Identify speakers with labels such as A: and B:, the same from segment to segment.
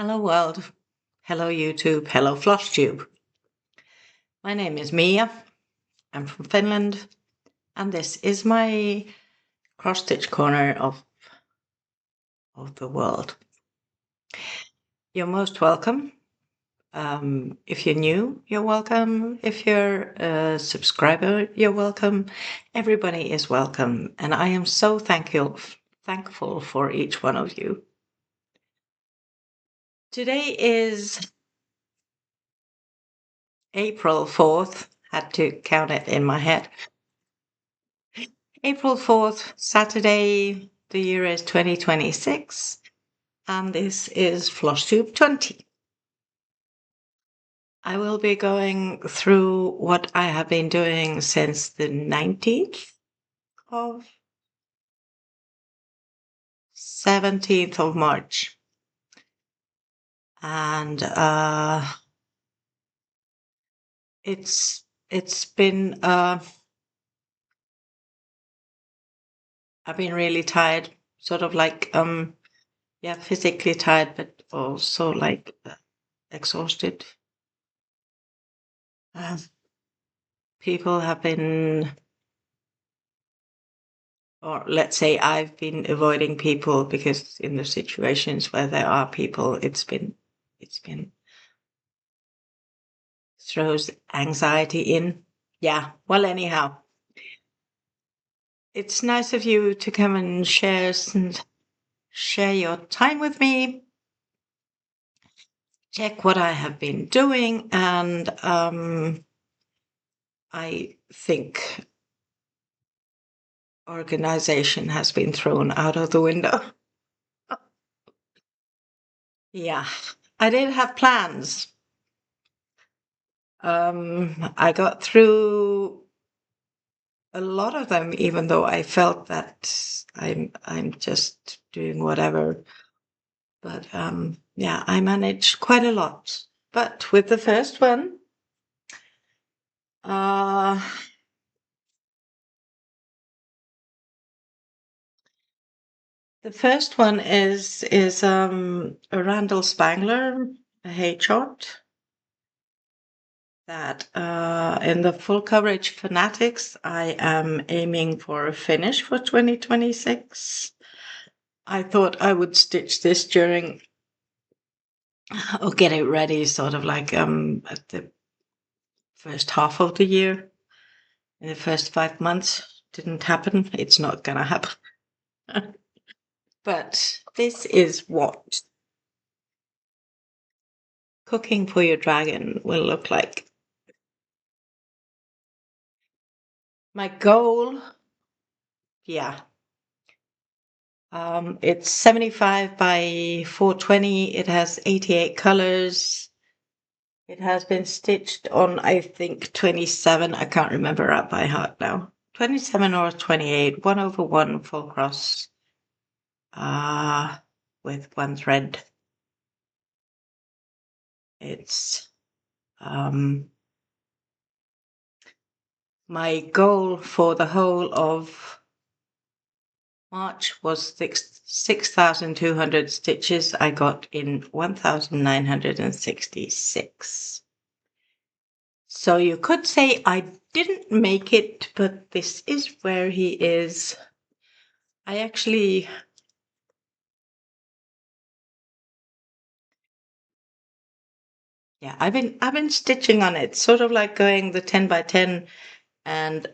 A: Hello world, hello YouTube, hello Flosstube. My name is Mia, I'm from Finland, and this is my cross-stitch corner of the world. You're most welcome. If you're new, you're welcome. If you're a subscriber, you're welcome. Everybody is welcome, and I am so thankful for each one of you. Today is April 4th, had to count it in my head. April 4th, Saturday, the year is 2026, and this is Flosstube 20. I will be going through what I have been doing since the 19th of 17th of March. And it's been I've been really tired, sort of like physically tired, but also like exhausted. People have been, or let's say I've been avoiding people because in the situations where there are people, it's been throws anxiety in. Yeah. Well, anyhow, it's nice of you to come and share your time with me. Check what I have been doing, and I think organization has been thrown out of the window. Yeah, I did have plans. I got through a lot of them, even though I felt that I'm just doing whatever. But yeah, I managed quite a lot. But with the first one, the first one is a Randall Spangler, a hay shot that in the full coverage fanatics, I am aiming for a finish for 2026. I thought I would stitch this during or get it ready sort of like at the first half of the year. In the first 5 months, didn't happen. It's not gonna happen. But this is what cooking for your dragon will look like. My goal, yeah. It's 75 by 420. It has 88 colors. It has been stitched on, I think, 27. I can't remember out by heart now. 27 or 28, 1/1 full cross, with one thread. It's my goal for the whole of March was 6,200 stitches. I got in 1,966. So you could say I didn't make it, but this is where he is. I actually, yeah, I've been stitching on it, sort of like going the 10 by 10, and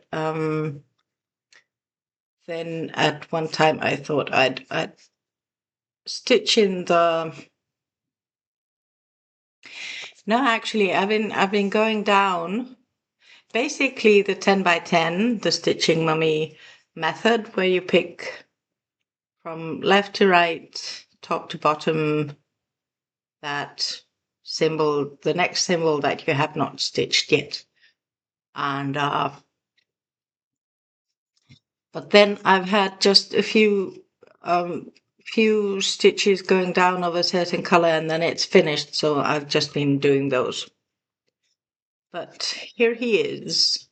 A: then at one time I thought I'd stitch in the. No, actually, I've been going down. Basically, the 10 by 10, the stitching mummy method, where you pick from left to right, top to bottom, that symbol, the next symbol that you have not stitched yet. And but then I've had just a few stitches going down of a certain color, and then it's finished. So I've just been doing those. But here he is.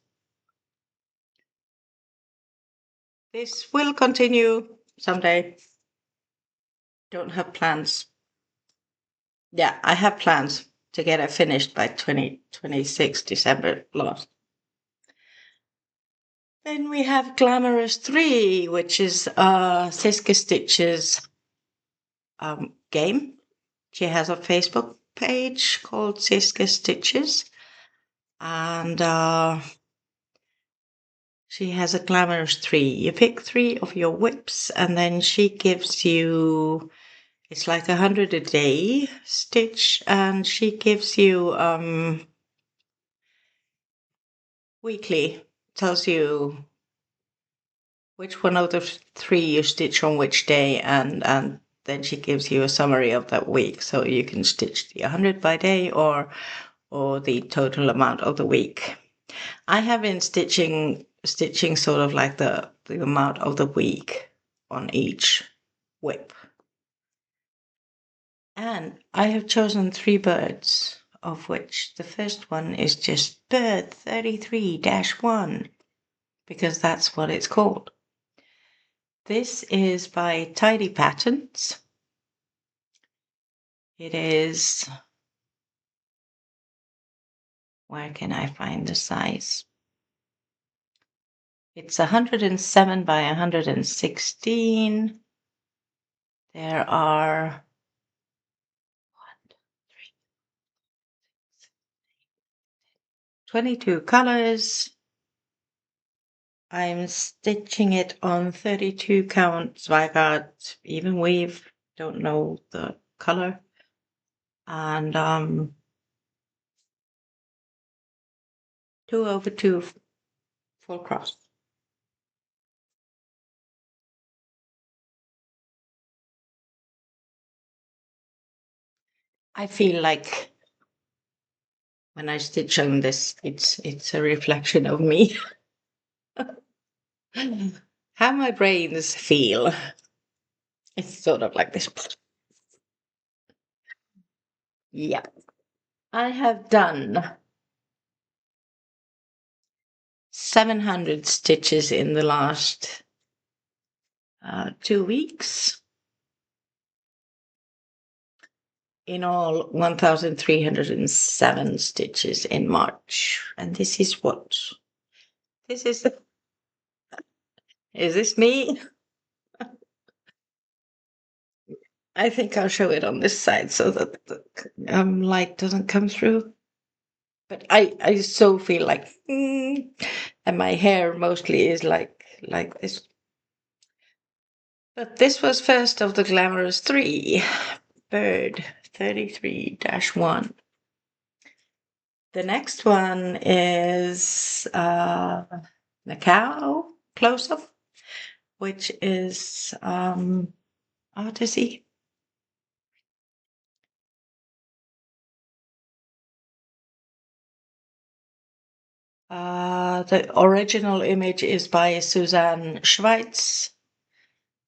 A: This will continue someday. Don't have plans Yeah, I have plans to get it finished by 2026 December last. Then we have Glamorous 3, which is Siska Stitch's game. She has a Facebook page called Siska Stitches, and she has a Glamorous 3. You pick 3 of your whips, and then she gives you, it's like 100 a day stitch, and she gives you weekly, tells you which one of the 3 you stitch on which day, and then she gives you a summary of that week, so you can stitch the 100 by day or the total amount of the week. I have been stitching sort of like the amount of the week on each whip. And I have chosen 3 birds, of which the first one is just bird 33-1, because that's what it's called. This is by Tidy Patterns. It is, where can I find the size? It's 107 by 116. There are 22 colors. I'm stitching it on 32 count Zweigart even weave, don't know the color, and 2/2 full cross. I feel like when I stitch on this, it's a reflection of me. How my brains feel. It's sort of like this. Yeah. I have done 700 stitches in the last 2 weeks. In all, 1,307 stitches in March. And this is what? This is this me? I think I'll show it on this side so that the light doesn't come through. But I so feel like, and my hair mostly is like this. But this was first of the Glamorous 3, bird 33-1. The next one is Macau close-up, which is Artisy. The original image is by Suzanne Schweitz,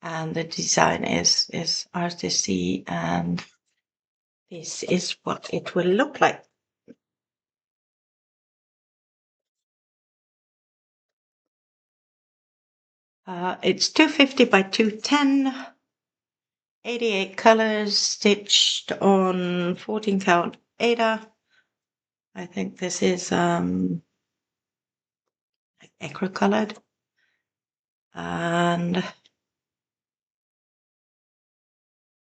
A: and the design is Artisy, and this is what it will look like. It's 250 by 210, 88 colors, stitched on 14 count Ada. I think this is ecru colored, and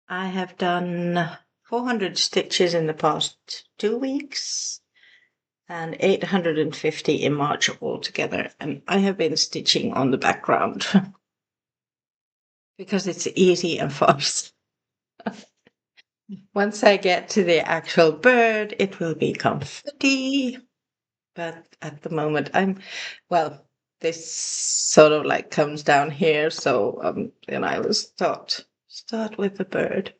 A: I have done 400 stitches in the past 2 weeks and 850 in March altogether, and I have been stitching on the background because it's easy and fast. Once I get to the actual bird, it will be comfy, but at the moment this sort of like comes down here, so then I will start with the bird.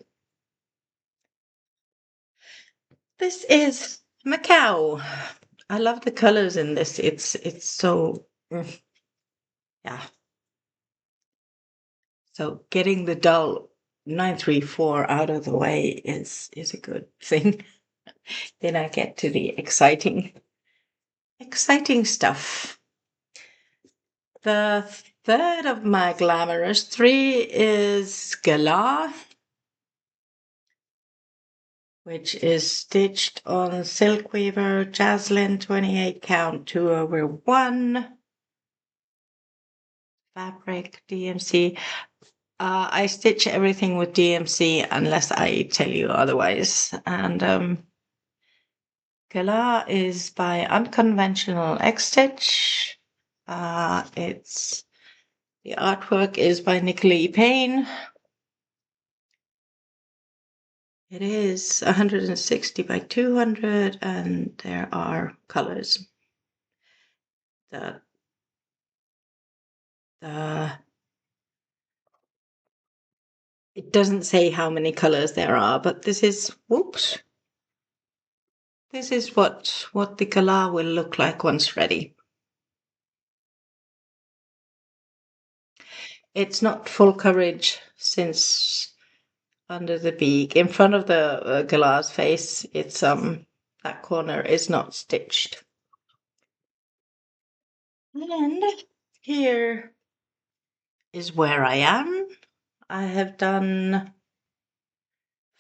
A: This is Macau. I love the colors in this. It's so yeah. So getting the dull 934 out of the way is a good thing. Then I get to the exciting stuff. The third of my Glamorous 3 is Gala. which is stitched on silk weaver, Jaslyn 28 count 2/1 fabric DMC. I stitch everything with DMC unless I tell you otherwise. And Gala is by Unconventional X Stitch. It's the artwork is by Nicolee Payne. It is 160 by 200, and there are colors. It doesn't say how many colors there are, but this is, whoops. This is what the gala will look like once ready. It's not full coverage since under the beak, in front of the gala's face, it's that corner is not stitched. And here is where I am. I have done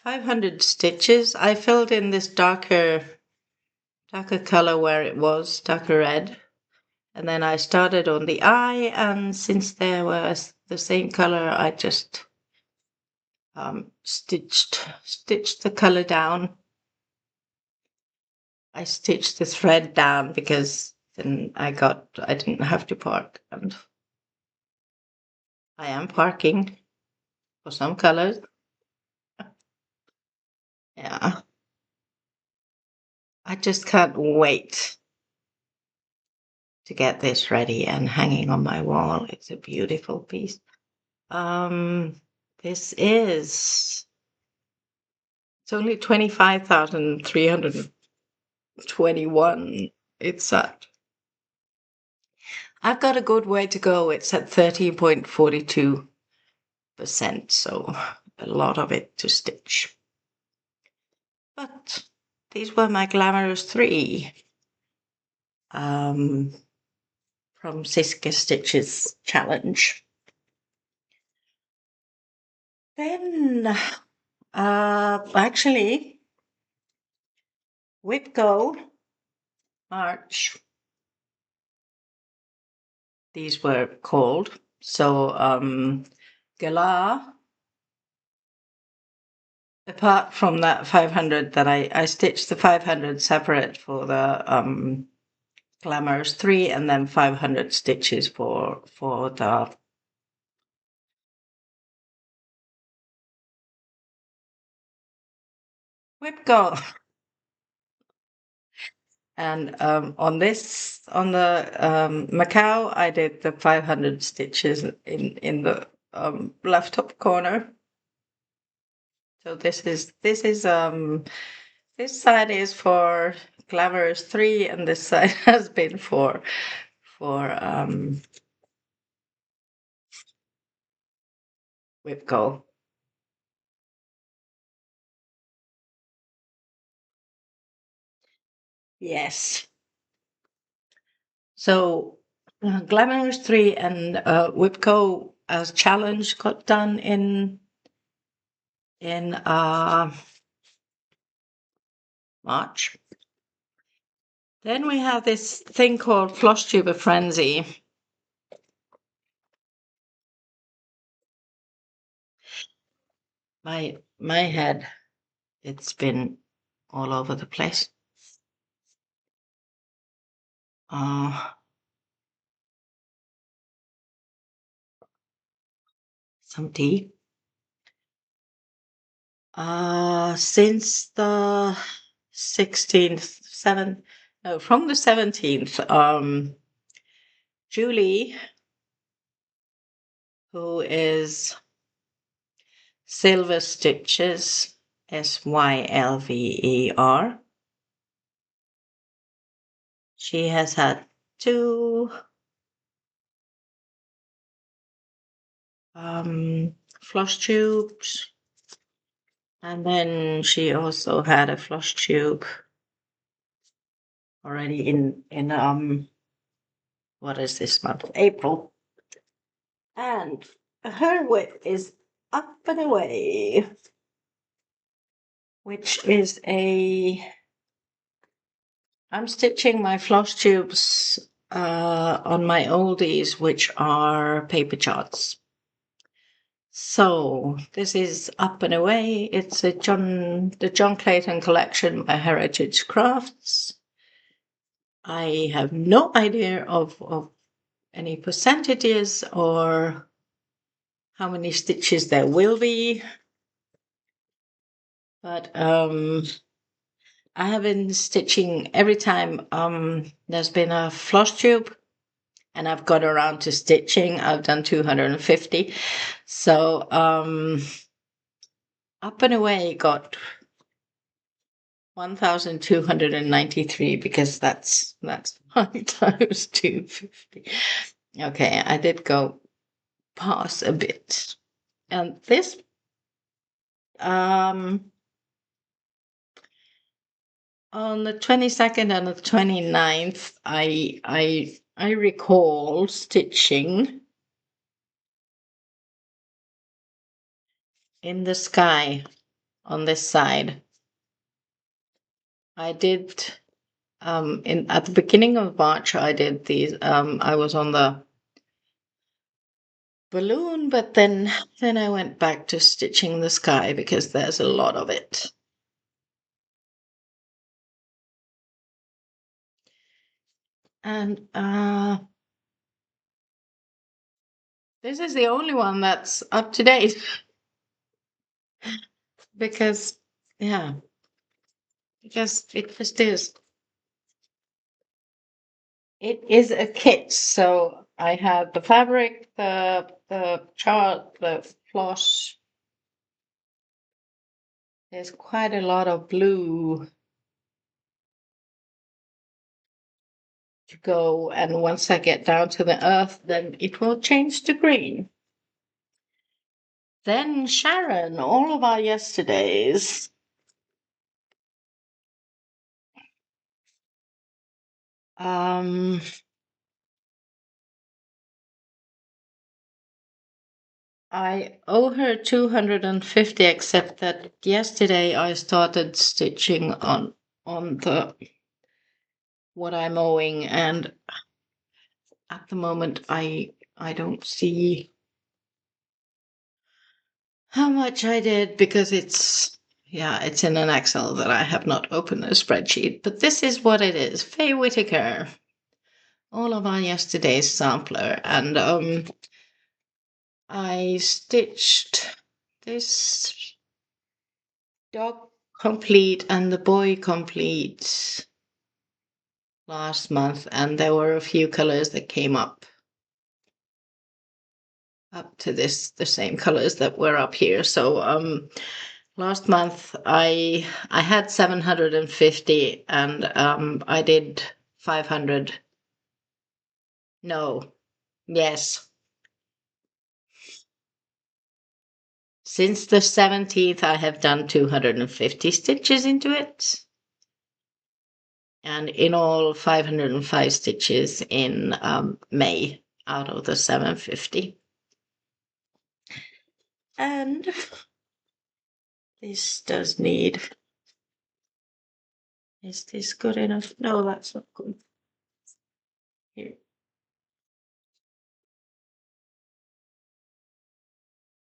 A: 500 stitches. I filled in this darker color where it was, darker red. And then I started on the eye, and since there was the same color, I just stitched the color down. I stitched the thread down because then I didn't have to park, and I am parking for some colors. Yeah. I just can't wait to get this ready and hanging on my wall. It's a beautiful piece. This is, it's only 25,321. It's at, I've got a good way to go. It's at 13.42%, so a lot of it to stitch. But these were my Glamorous 3 from Siska Stitches challenge. Then, actually, Whip Go March. These were called. So, Gala, apart from that 500 that I stitched the 500 separate for the Glamorous 3, and then 500 stitches for the Whip Go. And on the Macau, I did the 500 stitches in the left top corner. So this side is for Glamorous 3, and this side has been for Whip Go. Yes. So Glamorous 3 and Whip Go as challenge got done in March. Then we have this thing called FlosstuberFrenzy. My head, it's been all over the place. Some tea. Since the 16th, from the 17th, Julie, who is Silver Stitches, Sylver, she has had 2 Flosstubes, and then she also had a Flosstube already in what is this month? April. And her whip is up and away. which is I'm stitching my Flosstubes on my oldies, which are paper charts. So this is Up and Away. It's the John Clayton collection by Heritage Crafts. I have no idea of any percentages or how many stitches there will be, but I have been stitching every time there's been a Flosstube and I've got around to stitching. I've done 250. So Up and Away got 1,293 because that's 5 times 250. Okay, I did go past a bit. And this on the 22nd and the 29th, I recall stitching in the sky on this side. I did at the beginning of March I did these I was on the balloon, but then I went back to stitching the sky because there's a lot of it. And this is the only one that's up to date because it just is. It is a kit, so I have the fabric, the chart, the floss. There's quite a lot of blue to go, and once I get down to the earth, then it will change to green. Then Sharon, all of our yesterdays. I owe her 250, except that yesterday I started stitching on the what I'm owing, and at the moment I don't see how much I did because it's in an Excel that I have not opened a spreadsheet, but this is what it is. Faye Whitaker, all of our yesterday's sampler, and I stitched this dog complete and the boy complete last month, and there were a few colors that came up to the same colors that were up here. So last month I had 750 and I did 500. No, yes. Since the 17th, I have done 250 stitches into it. And in all, 505 stitches in May out of the 750. And this does need. Is this good enough? No, that's not good. Here.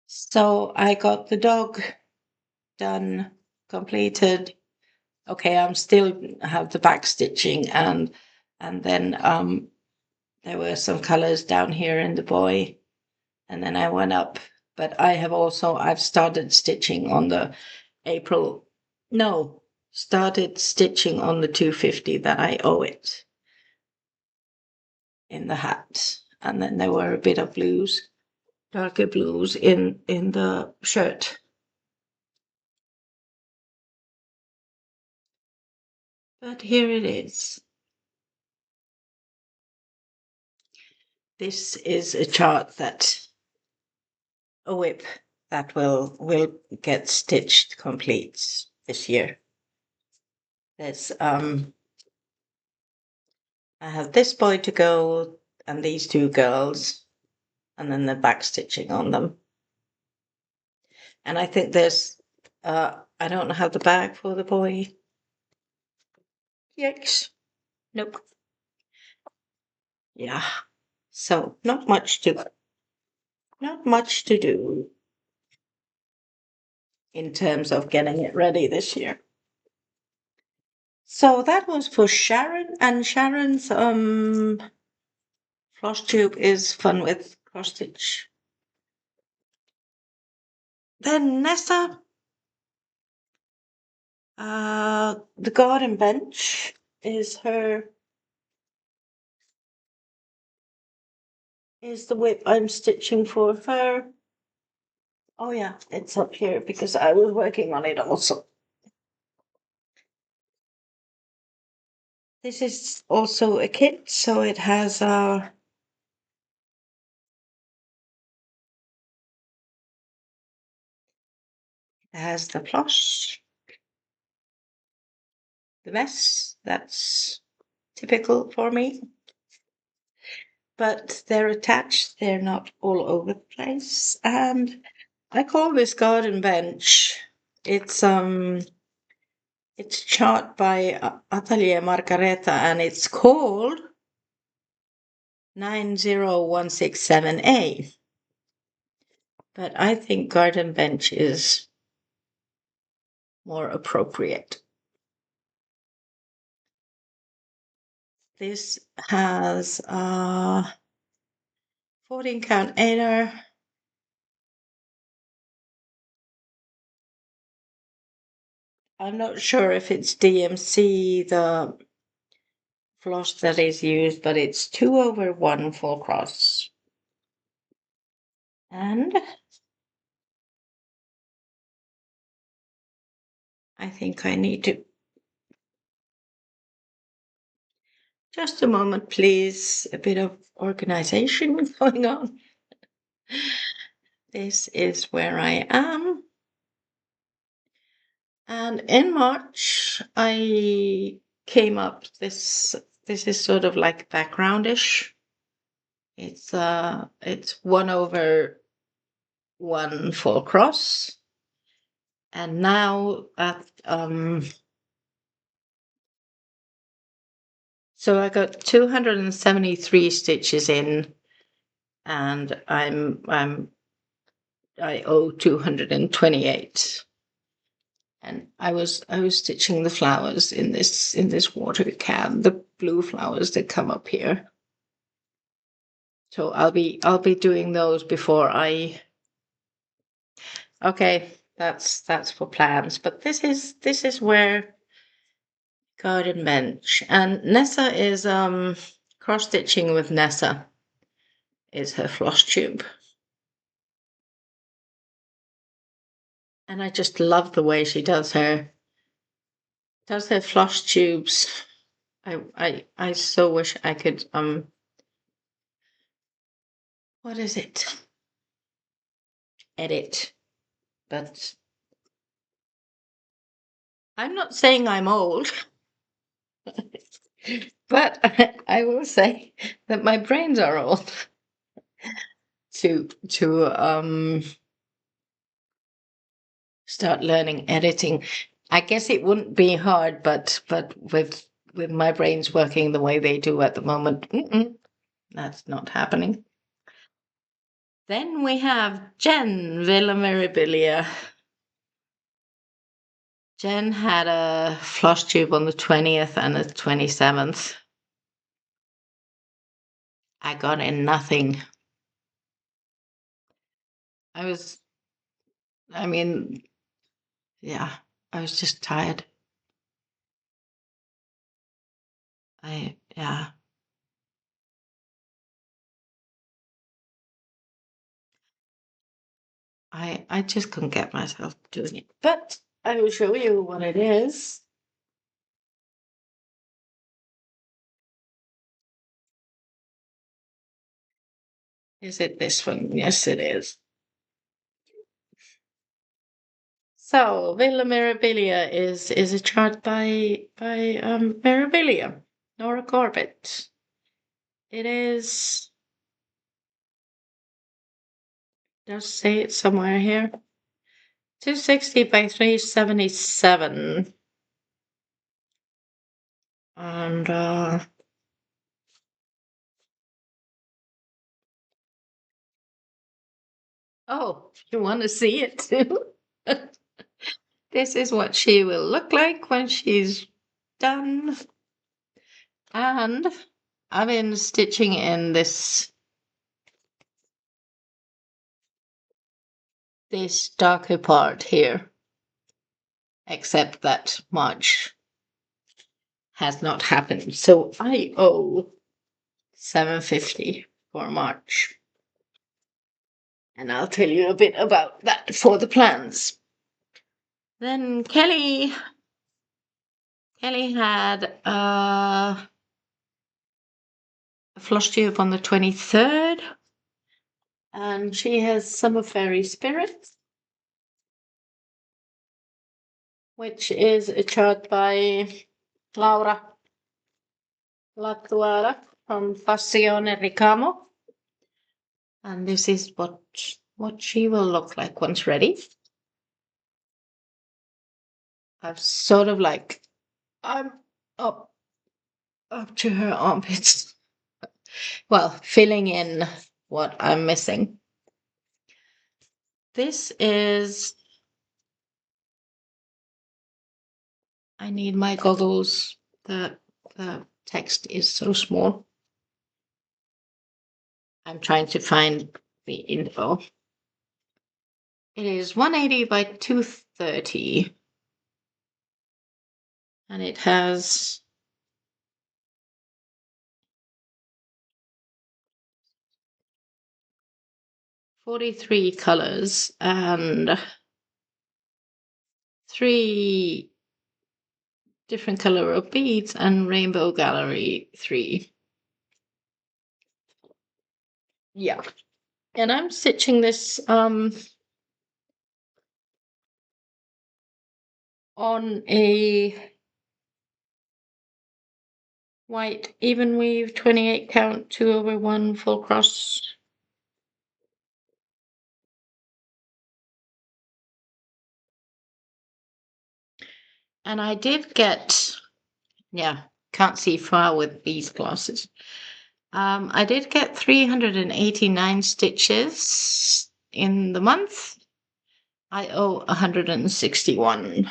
A: So I got the dog done, completed. Okay, I'm still have the back stitching and then there were some colors down here in the boy, and then I went up. But I've started stitching on the started stitching on the 250 that I owe it in the hat, and then there were a bit of blues, darker blues in the shirt. But here it is. This is a chart a whip that will get stitched complete this year. There's I have this boy to go and these two girls, and then the back stitching on them. And I think there's I don't have the bag for the boy. Yikes. Nope. Yeah. So not much to do in terms of getting it ready this year. So that was for Sharon, and Sharon's Flosstube is fun with cross stitch. Then Nessa, the garden bench is the whip I'm stitching for her. Oh yeah, it's up here because I was working on it also. This is also a kit, so it has the floss, the vest. That's typical for me. But they're attached, they're not all over the place. And I call this garden bench. It's chart by Atelier Margareta, and it's called 90167A. But I think garden bench is more appropriate. This has a 14 count aider. I'm not sure if it's DMC, the floss that is used, but it's 2/1 full cross. And I think I need to. Just a moment, please. A bit of organization going on. This is where I am. And in March, I came up, this is sort of like backgroundish. It's 1/1 full cross. And now at so I got 273 stitches in, and I owe 228. And I was stitching the flowers in this water can, the blue flowers that come up here. So I'll be doing those before I. Okay, that's for plans. But this is where garden bench, and Nessa is cross stitching with Nessa is her floss tube. And I just love the way she does her floss tubes. I so wish I could what is it? Edit. But I'm not saying I'm old. But I will say that my brains are old to start learning editing. I guess it wouldn't be hard, but with my brains working the way they do at the moment, that's not happening. Then we have Jenn Villa Mirabilia. Jenn had a floss tube on the 20th and the 27th. I got in nothing. I was just tired. Yeah. I just couldn't get myself doing it. But I will show you what it is. Is it this one? Yes, it is. So Villa Mirabilia is a chart by Mirabilia, Nora Corbett. It is. Does say it somewhere here. 260 by 377. And oh, you want to see it too? This is what she will look like when she's done. And I've been stitching in this darker part here, except that much has not happened. So I owe $7.50 for March. And I'll tell you a bit about that for the plans. Then Kelly had a Flosstube on the 23rd, and she has Summer Fairy Spirits, which is a chart by Laura Latuara from Passione Ricamo. And this is what she will look like once ready. I've sort of like, I'm up to her armpits. Well, filling in what I'm missing. This is, I need my goggles. The text is so small. I'm trying to find the info. It is 180 by 230. And it has 43 colors and 3 different color of beads and rainbow gallery 3. Yeah. And I'm stitching this on a white even weave 28 count 2/1 full cross. And I did get, yeah, can't see far with these glasses. I did get 389 stitches in the month. I owe 161.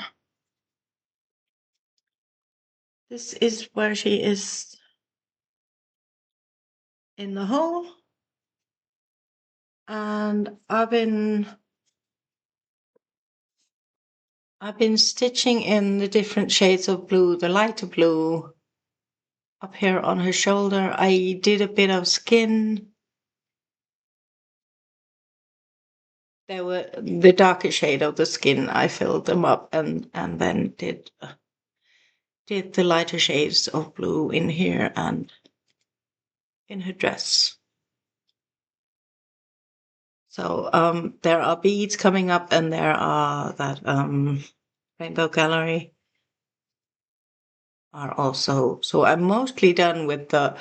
A: This is where she is in the hole. And I've been stitching in the different shades of blue, the lighter blue up here on her shoulder. I did a bit of skin. There were the darker shade of the skin. I filled them up and then did the lighter shades of blue in here and in her dress. So there are beads coming up, and there are that rainbow gallery are also. So I'm mostly done with the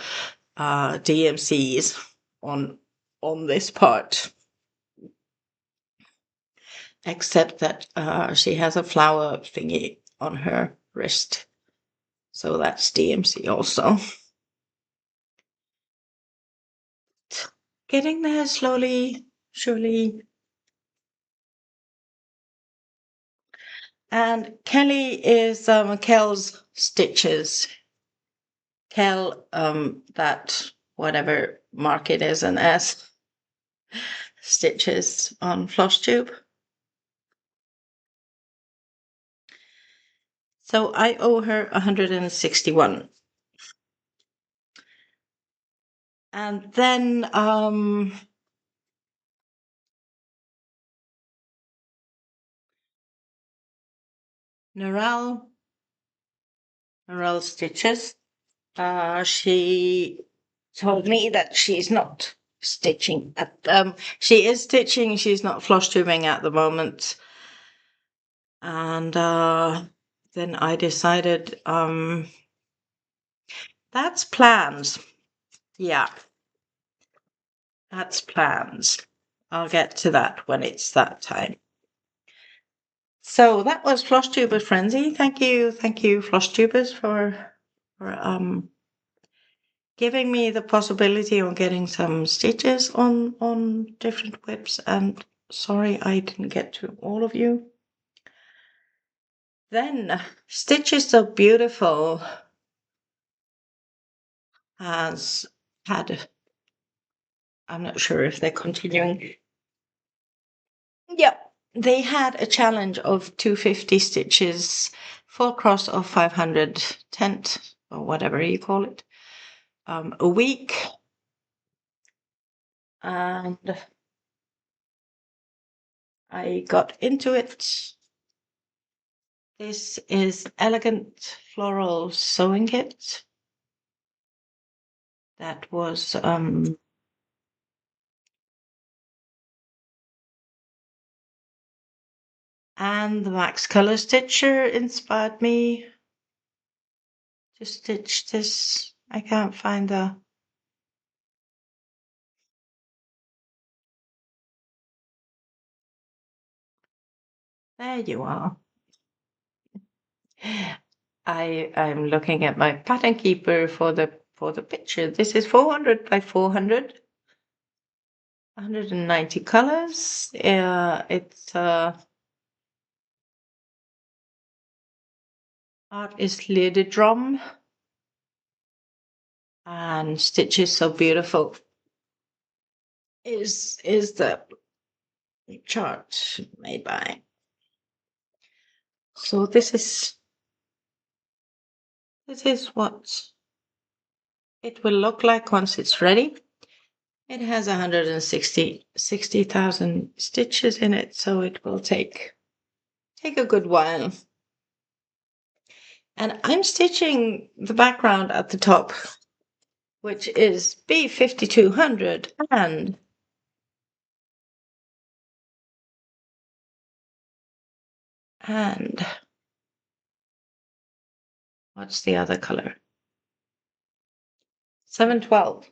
A: DMCs on this part, except that she has a flower thingy on her wrist, so that's DMC also. Getting there slowly, surely. And Kelly is Kel's stitches. Kel, that whatever mark it is, an S, stitches on Flosstube. So I owe her 161. And then Narelle stitches. She told me that she's not stitching at she is stitching, she's not Flosstubing at the moment. And then I decided that's plans. Yeah. That's plans. I'll get to that when it's that time. So that was FlosstuberFrenzy. Thank you, Flosstubers, for giving me the possibility of getting some stitches on different whips. And sorry I didn't get to all of you. Then Stitches So Beautiful has had, I'm not sure if they're continuing. Yeah, they had a challenge of 250 stitches, full cross of 500 tent, or whatever you call it, a week. And I got into it. This is Elegant Floral Sewing Kit. That was and the Max Color Stitcher inspired me to stitch this. I can't find the... There you are. I'm looking at my pattern keeper for the picture. This is 400 by 400, 190 colors. It's art is Lady Drum, and Stitches So Beautiful is the chart made by. So this is what it will look like once it's ready. It has 160,000 stitches in it, so it will take a good while. And I'm stitching the background at the top, which is B5200, and what's the other color? 712.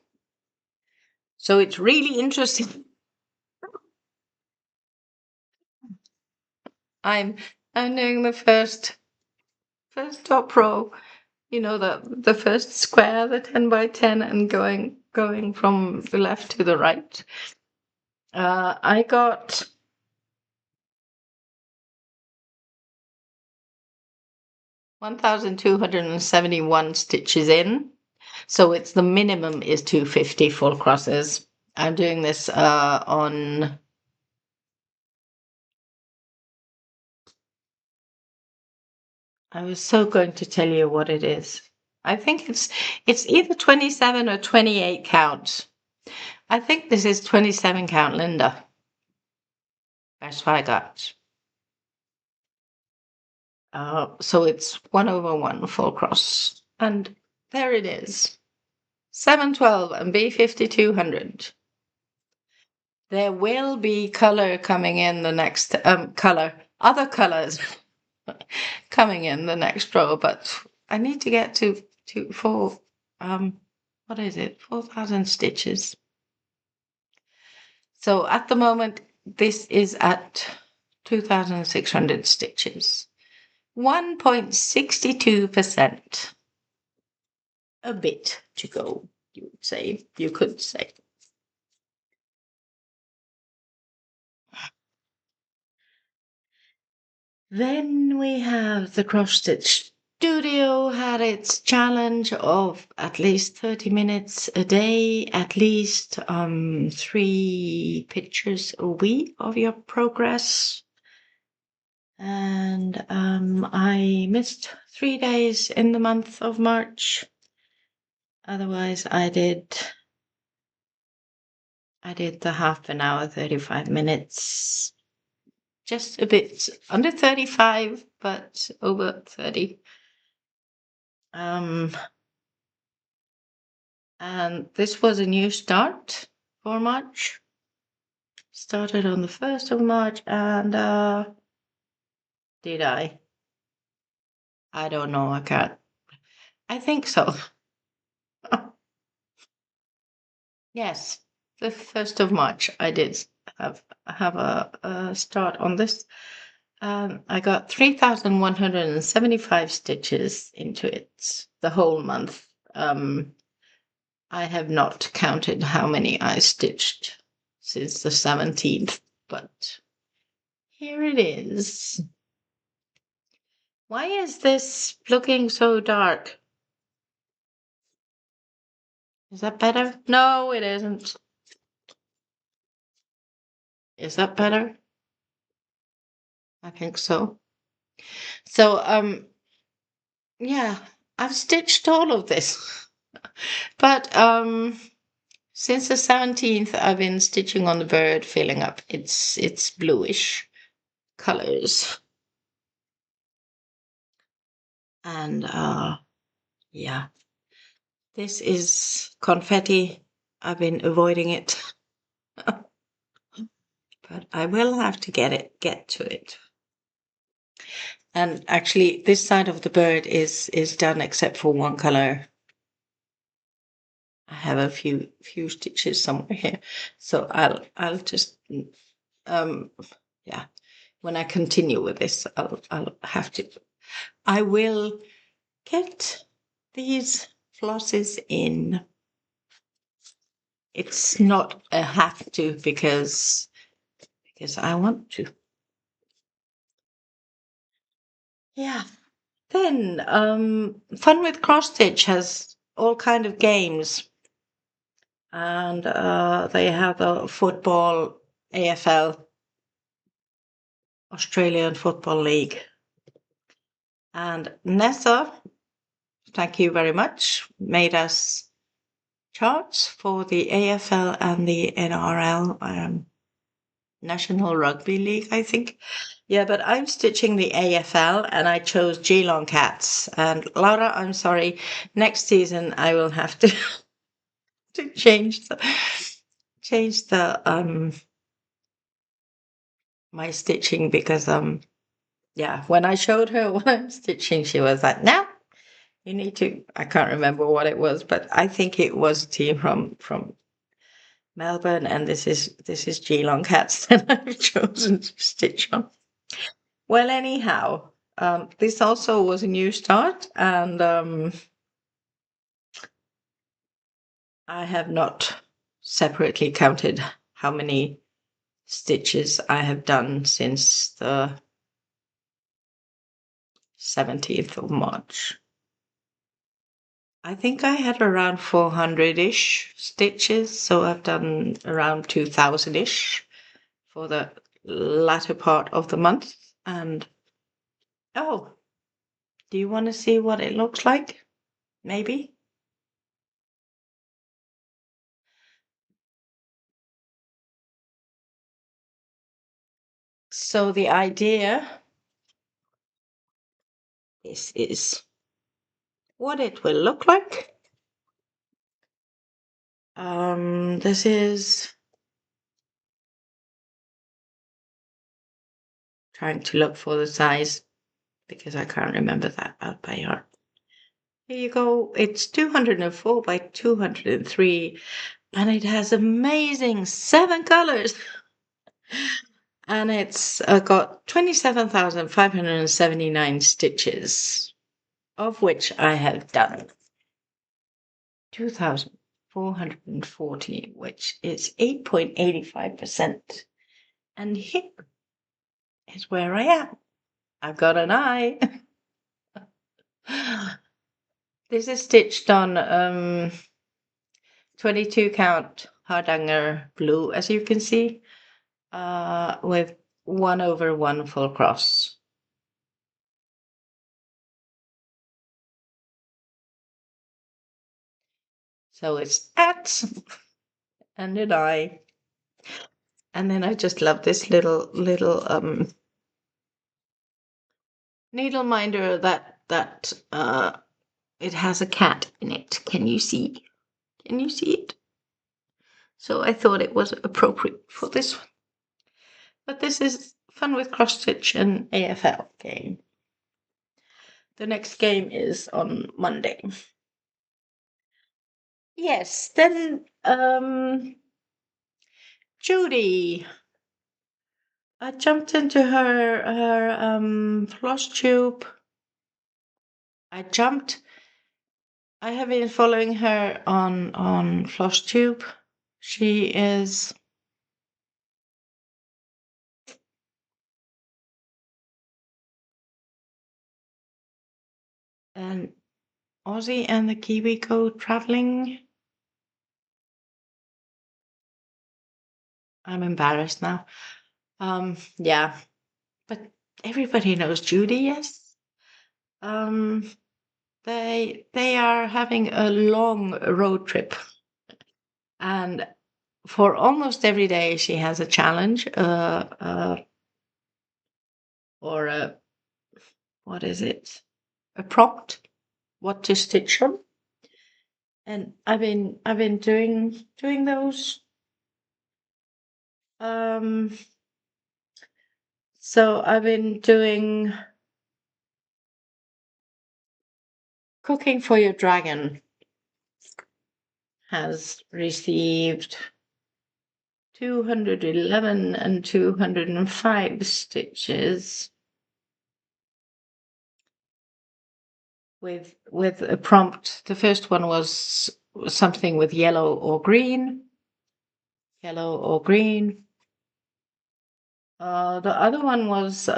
A: So it's really interesting. I'm doing the first top row, you know, the first square, the 10 by 10, and going from the left to the right. I got 1,271 stitches in, so it's the minimum is 250 full crosses. I'm doing this on... I was so going to tell you what it is. I think it's either 27 or 28 count. I think this is 27 count, Linda. That's what I got. So it's 1/1 full cross. And there it is. 712 and B5200. There will be color coming in the next other colors coming in the next row, but I need to get to what is it? 4,000 stitches. So at the moment, this is at 2,600 stitches. 1.62%. A bit to go, you could say. Then we have the Cross Stitch Studio had its challenge of at least 30 minutes a day, at least 3 pictures a week of your progress. And I missed 3 days in the month of March. Otherwise, I did the half an hour, 35 minutes. Just a bit under 35, but over 30. And this was a new start for March. Started on the 1st of March, and did I? I don't know, I can't. I think so. Yes, the 1st of March I did have a start on this. I got 3,175 stitches into it the whole month. I have not counted how many I stitched since the 17th, but here it is. Why is this looking so dark? Is that better? No, it isn't. Is that better? I think so. So, yeah, I've stitched all of this. But since the 17th, I've been stitching on the bird, filling up its bluish colors. And yeah, this is confetti. I've been avoiding it, but I will have to get to it. And actually, this side of the bird is done except for one color. I have a few stitches somewhere here, so I'll just yeah. When I continue with this, I'll have to. I will get these flosses in. It's not a have to because I want to. Yeah. Then Fun with Cross Stitch has all kind of games, and they have a football AFL, Australian Football League, and Nessa, thank you very much, made us charts for the AFL and the NRL, National Rugby League, I think. Yeah, but I'm stitching the AFL and I chose Geelong Cats. And Laura, I'm sorry, next season I will have to to change the my stitching because yeah, when I showed her what I'm stitching, she was like, "No, you need to." I can't remember what it was, but I think it was a team from Melbourne, and this is Geelong Cats that I've chosen to stitch on. Well, anyhow, this also was a new start, and I have not separately counted how many stitches I have done since the 17th of March. I think I had around 400-ish stitches, so I've done around 2,000-ish for the latter part of the month. And oh, do you want to see what it looks like? Maybe? So the idea, this is what it will look like. This is trying to look for the size because I can't remember that out by heart. Here you go. It's 204 by 203 and it has amazing 7 colors. And it's got 27,579 stitches, of which I have done 2,440, which is 8.85%. And here is where I am. I've got an eye. This is stitched on 22 count Hardanger blue, as you can see, with 1/1 full cross. So it's at and an eye. And then I just love this little needle minder that it has a cat in it. Can you see? Can you see it? So I thought it was appropriate for this one. But this is Fun with Cross Stitch and AFL game. The next game is on Monday. Yes, then Judy I jumped into her Flosstube. I have been following her on Flosstube. She is an Aussie and the Kiwi go traveling. I'm embarrassed now. Yeah, but everybody knows Judy, yes. They are having a long road trip, and for almost every day she has a challenge, or a what is it? A prompt, what to stitch on, and I've been doing those. So I've been doing Cooking for Your Dragon has received 211 and 205 stitches with a prompt. The first one was something with yellow or green. Yellow or green. The other one was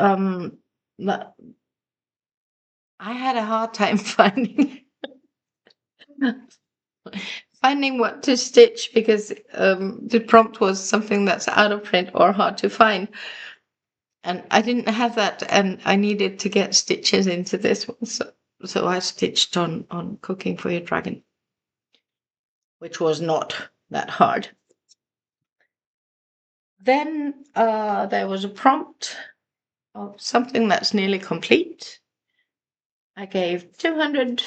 A: I had a hard time finding what to stitch because the prompt was something that's out of print or hard to find. And I didn't have that, and I needed to get stitches into this one. So I stitched on Cooking for Your Dragon, which was not that hard. Then there was a prompt of something that's nearly complete. I gave 200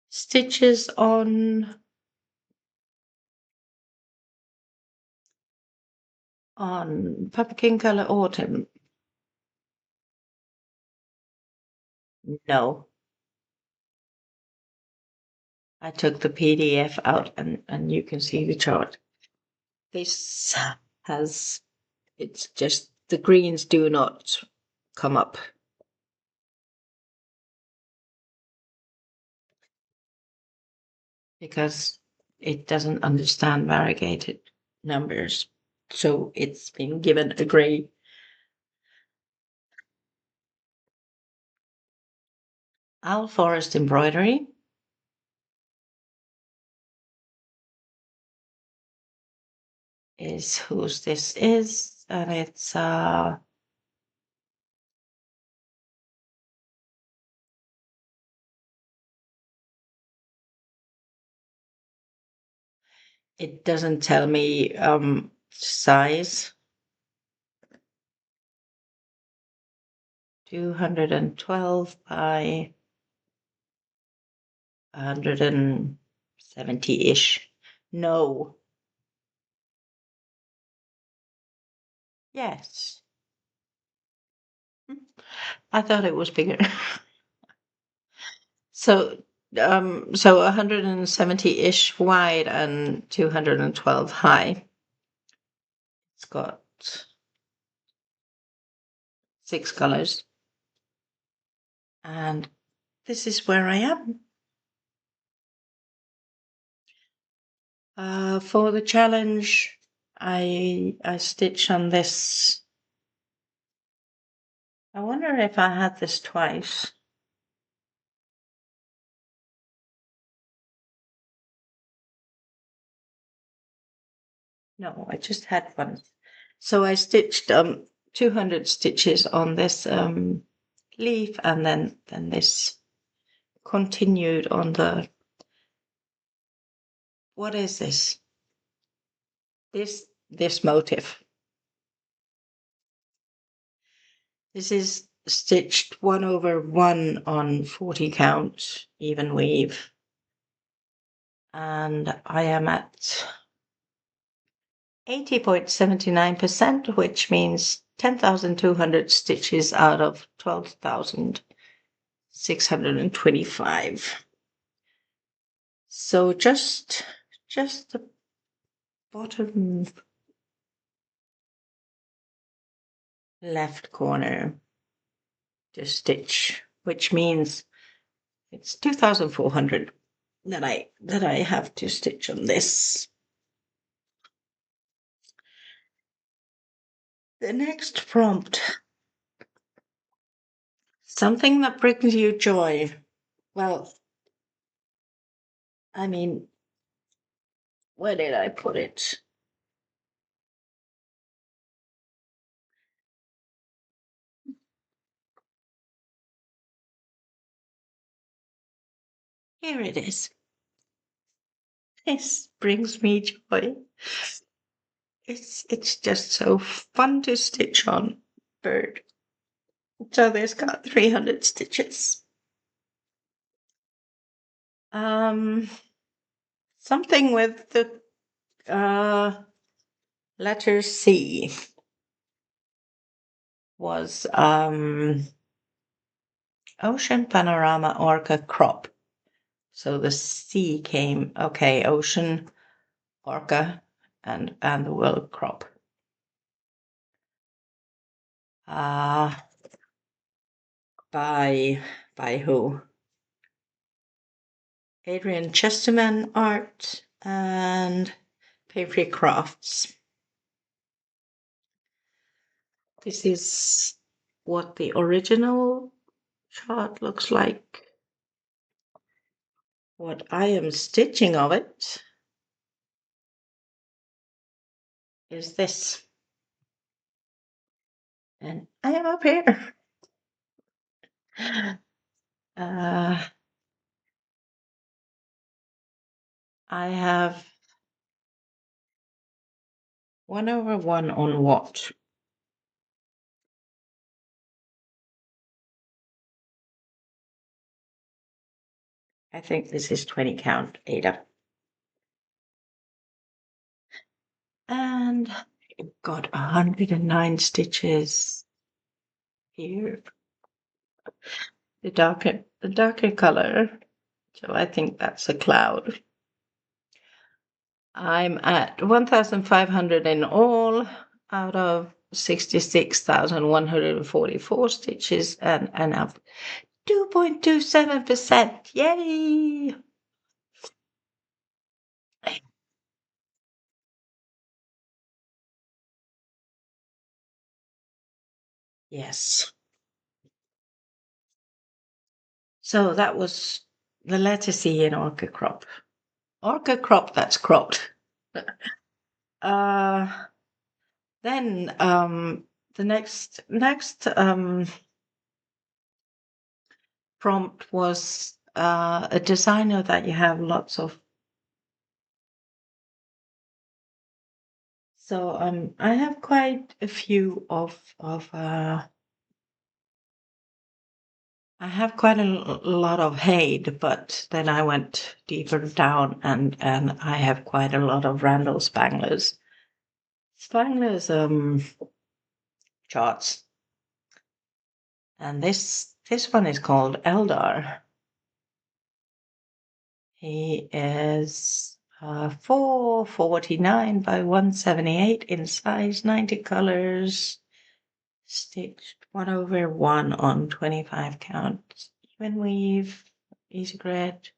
A: stitches on Pumpkin Color Autumn. No, I took the PDF out and you can see the chart. This has, it's just the greens do not come up. Because it doesn't understand variegated numbers. So it's been given a gray. Owl Forest Embroidery is whose this is, and it's it doesn't tell me size. 212 by 170-ish. No. Yes. I thought it was bigger. So 170-ish wide and 212 high. It's got 6 colors. And this is where I am. For the challenge, I stitch on this. I wonder if I had this twice. No, I just had one. So I stitched 200 stitches on this leaf, and then this continued on the, what is this? This motif. This is stitched 1/1 on 40 count even weave, and I am at 80.79%, which means 10,200 stitches out of 12,625. So just the bottom left corner to stitch, which means it's 2,400 that I have to stitch on this. The next prompt, something that brings you joy. Well, I mean, where did I put it? Here it is. This brings me joy. It's just so fun to stitch on bird. So this got 300 stitches. Something with the letter C was Ocean Panorama Orca Crop. So the C came, okay, Ocean, Orca, and the World Crop. By who? Adrian Chesterman Art and Papery Crafts. This is what the original chart looks like. What I am stitching of it is this. And I am up here. I have 1/1 on what? I think this is 20 count, Ada. And I've got 109 stitches here. The darker color. So I think that's a cloud. I'm at 1,500 in all out of 66,144 stitches and up 2.27%. Yay! Yes. So that was the letter C in Orca Crop. Orca Crop, that's cropped. Then the next prompt was a designer that you have lots of. So I have quite a few I have quite a lot of Hade, but then I went deeper down and I have quite a lot of Randall Spangler's charts. And this one is called Eldar. He is 449 by 178 in size, 90 colors, stitched 1/1 on 25 count, even weave, easy grid.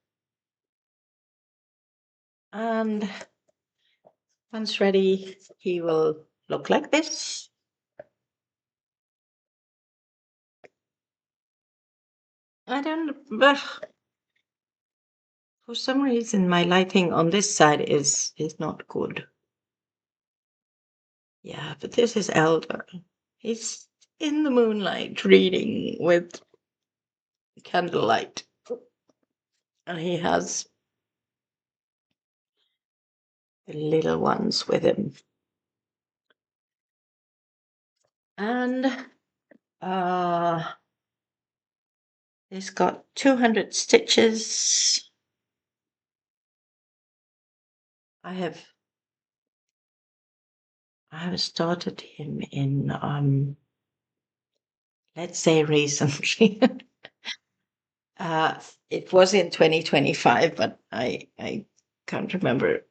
A: And once ready, he will look like this. I don't, for some reason, my lighting on this side is not good. Yeah, but this is Elder. He's in the moonlight reading with candlelight. And he has the little ones with him. And he's got 200 stitches. I have started him in let's say recently. It was in 2025, but I can't remember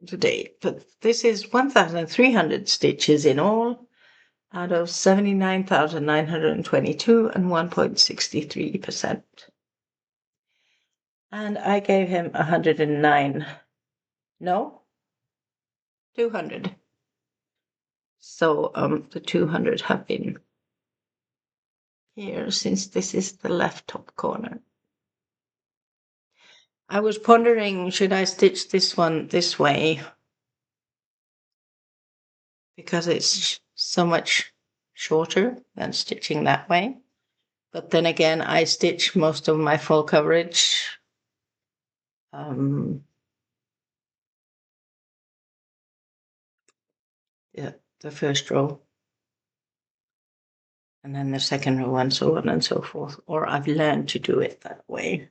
A: the date. But this is 1,300 stitches in all out of 79,922 and 1.63%. And I gave him 109. No, 200. So the 200 have been here since this is the left top corner. I was pondering, should I stitch this one this way? Because it's so much shorter than stitching that way. But then again, I stitch most of my full coverage. Yeah, the first row. And then the second row and so on and so forth. Or I've learned to do it that way.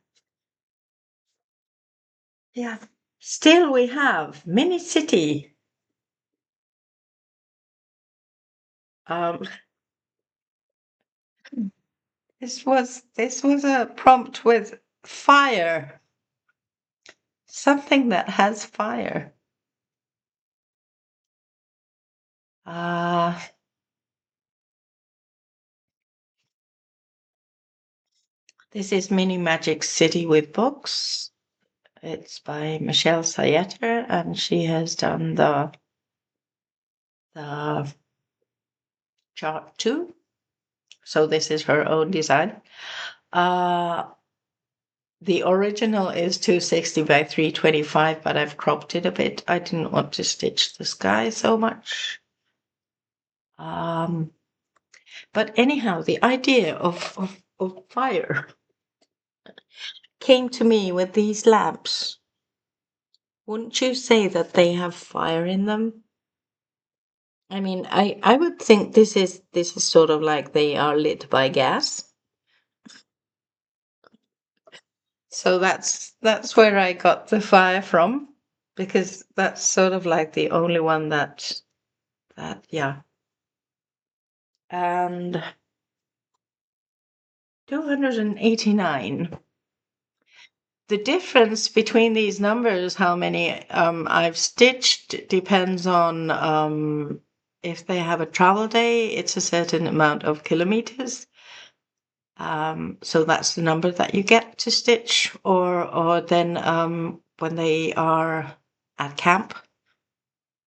A: Yeah. Still we have Mini City. This was a prompt with fire. Something that has fire. This is Mini Magic City with books. It's by Michelle Sayeter, and she has done the chart too. So this is her own design. The original is 260 by 325, but I've cropped it a bit. I didn't want to stitch the sky so much. But anyhow, the idea of fire came to me with these lamps. Wouldn't you say that they have fire in them? I mean, I would think this is sort of like they are lit by gas. So that's where I got the fire from, because that's sort of like the only one that yeah. And 289. The difference between these numbers, how many I've stitched, depends on if they have a travel day, it's a certain amount of kilometers. So that's the number that you get to stitch, or then when they are at camp,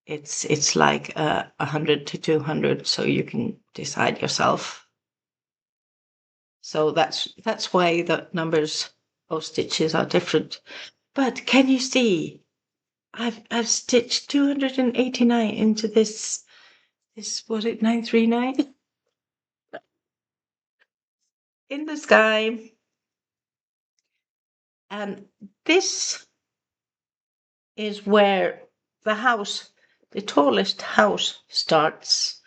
A: it's like 100 to 200, so you can decide yourself. So that's why the numbers of stitches are different. But can you see? I've stitched 289 into this was it 939? In the sky. And this is where the house, the tallest house starts.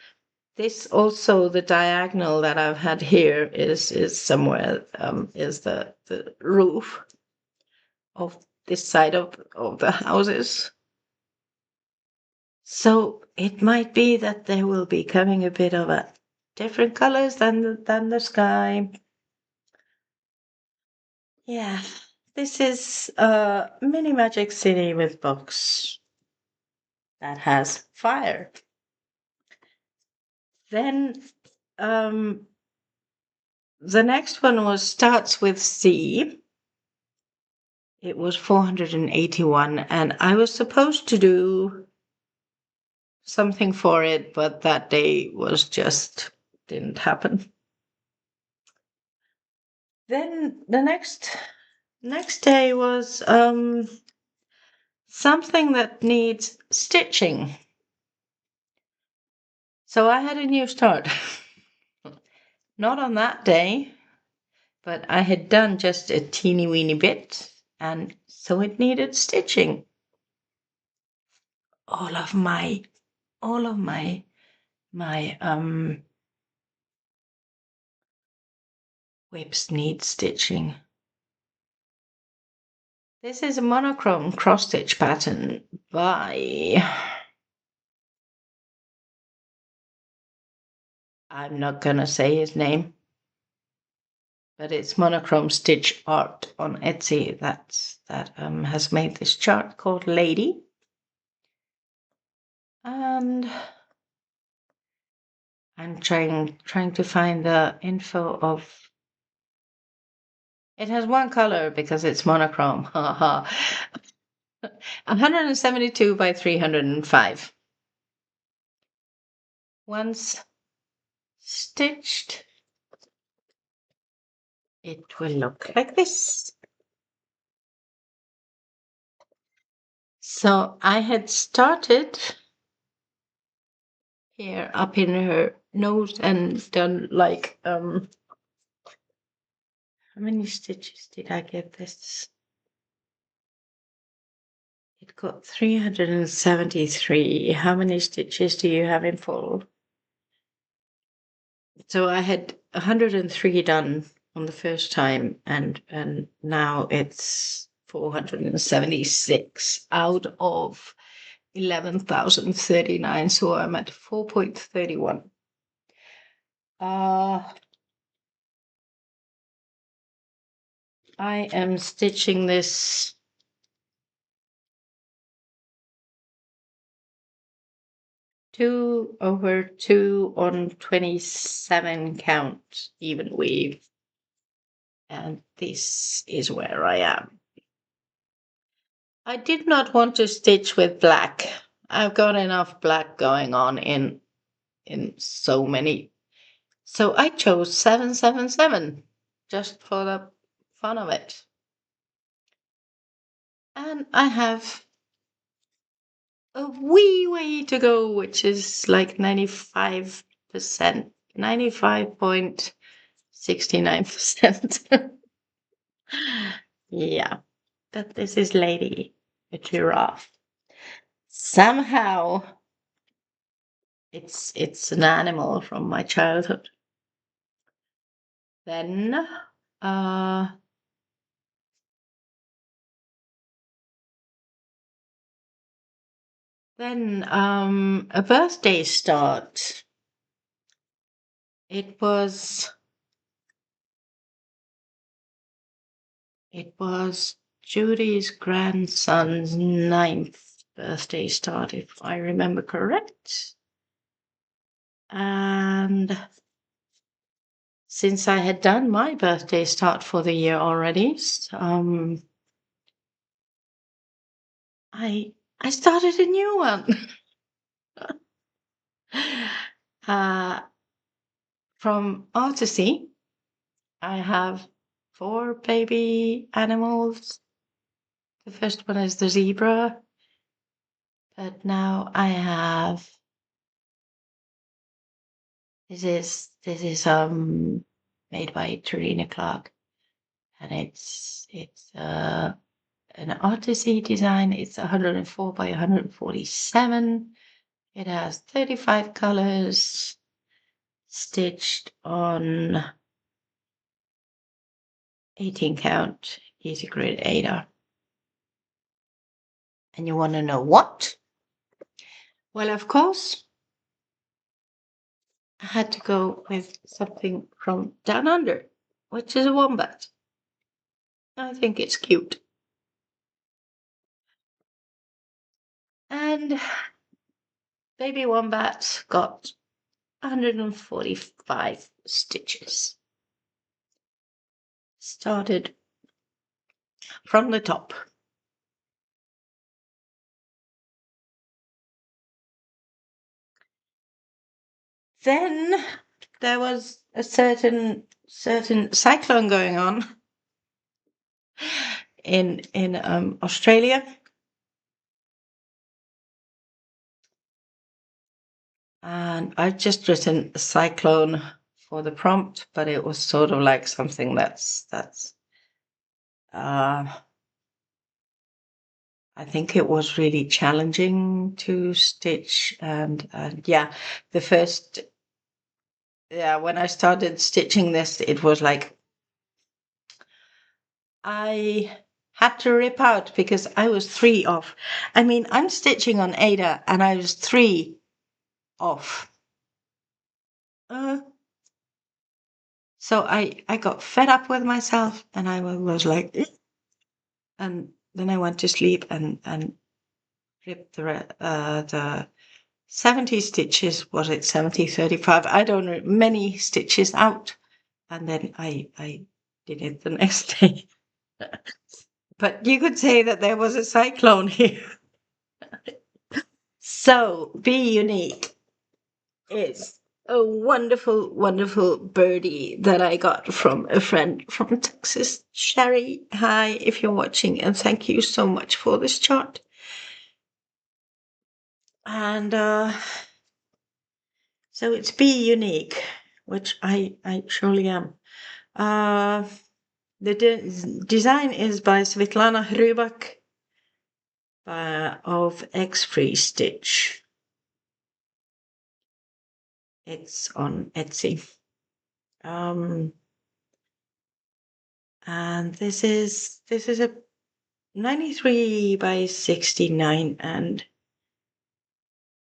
A: This also, the diagonal that I've had here is somewhere, is the roof of this side of the houses. So it might be that there will be coming a bit of a different colors than the sky. Yeah, this is a Mini Magic City with books that has fire. Then the next one starts with C. It was 481, and I was supposed to do something for it, but that day didn't happen. Then the next day was something that needs stitching. So I had a new start. Not on that day, but I had done just a teeny weeny bit, and so it needed stitching. All of my whips need stitching. This is a monochrome cross stitch pattern by, I'm not gonna say his name, but it's Monochrome Stitch Art on Etsy that has made this chart called Lady. And I'm trying to find the info of. It has one color because it's monochrome. Haha. 172 by 305. Once stitched, it will look like this. So I had started here up in her nose and done like how many stitches did I get this? It got 373. How many stitches do you have in full? So I had 103 done on the first time, and now it's 476 out of 11,039. So I'm at 4.31. I am stitching this 2/2 on 27 count even weave, and this is where I am. I did not want to stitch with black. I've got enough black going on in so many. So I chose 777 just for the fun of it. And I have a wee way to go, which is like 95%, 95.69%. Yeah, but this is Lady, a giraffe. Somehow it's an animal from my childhood. Then a birthday start. It was Judy's grandson's 9th birthday start, if I remember correct. And since I had done my birthday start for the year already, I started a new one. From Artsy, I have 4 baby animals. The first one is the zebra, but now I have this is made by Tarina Clark, and it's an Artsy design. It's 104 by 147. It has 35 colors stitched on 18 count easy grid Ada. And you want to know what? Well, of course, I had to go with something from Down Under, which is a wombat. I think it's cute. And baby wombat got 145 stitches. Started from the top. Then there was a certain cyclone going on in Australia. And I've just written a cyclone for the prompt, but it was sort of like something that's I think it was really challenging to stitch, and yeah, when I started stitching this, it was like I had to rip out because I was 3 off. I mean, I'm stitching on Ada and I was 3 off. So I got fed up with myself, and I was like, and then I went to sleep and ripped the 70 stitches, was it 70, 35? I don't know, many stitches out. And then I did it the next day. But you could say that there was a cyclone here. So, Be Unique is a wonderful, wonderful birdie that I got from a friend from Texas. Sherry, hi, if you're watching, and thank you so much for this chart. And so it's Be Unique, which I surely am. The design is by Svetlana Hrybak of X-Free Stitch. It's on Etsy. And this is a 93 by 69 and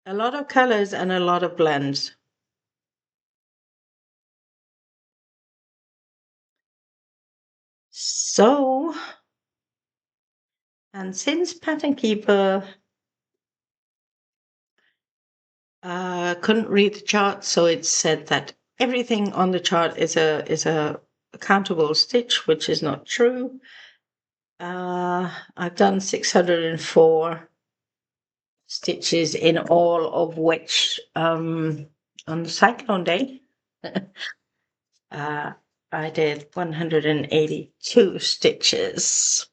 A: a lot of colors and a lot of blends. So, and since Pattern Keeper couldn't read the chart, so it said that everything on the chart is a countable stitch, which is not true. I've done 604 stitches in all, of which on the cyclone day I did 182 stitches.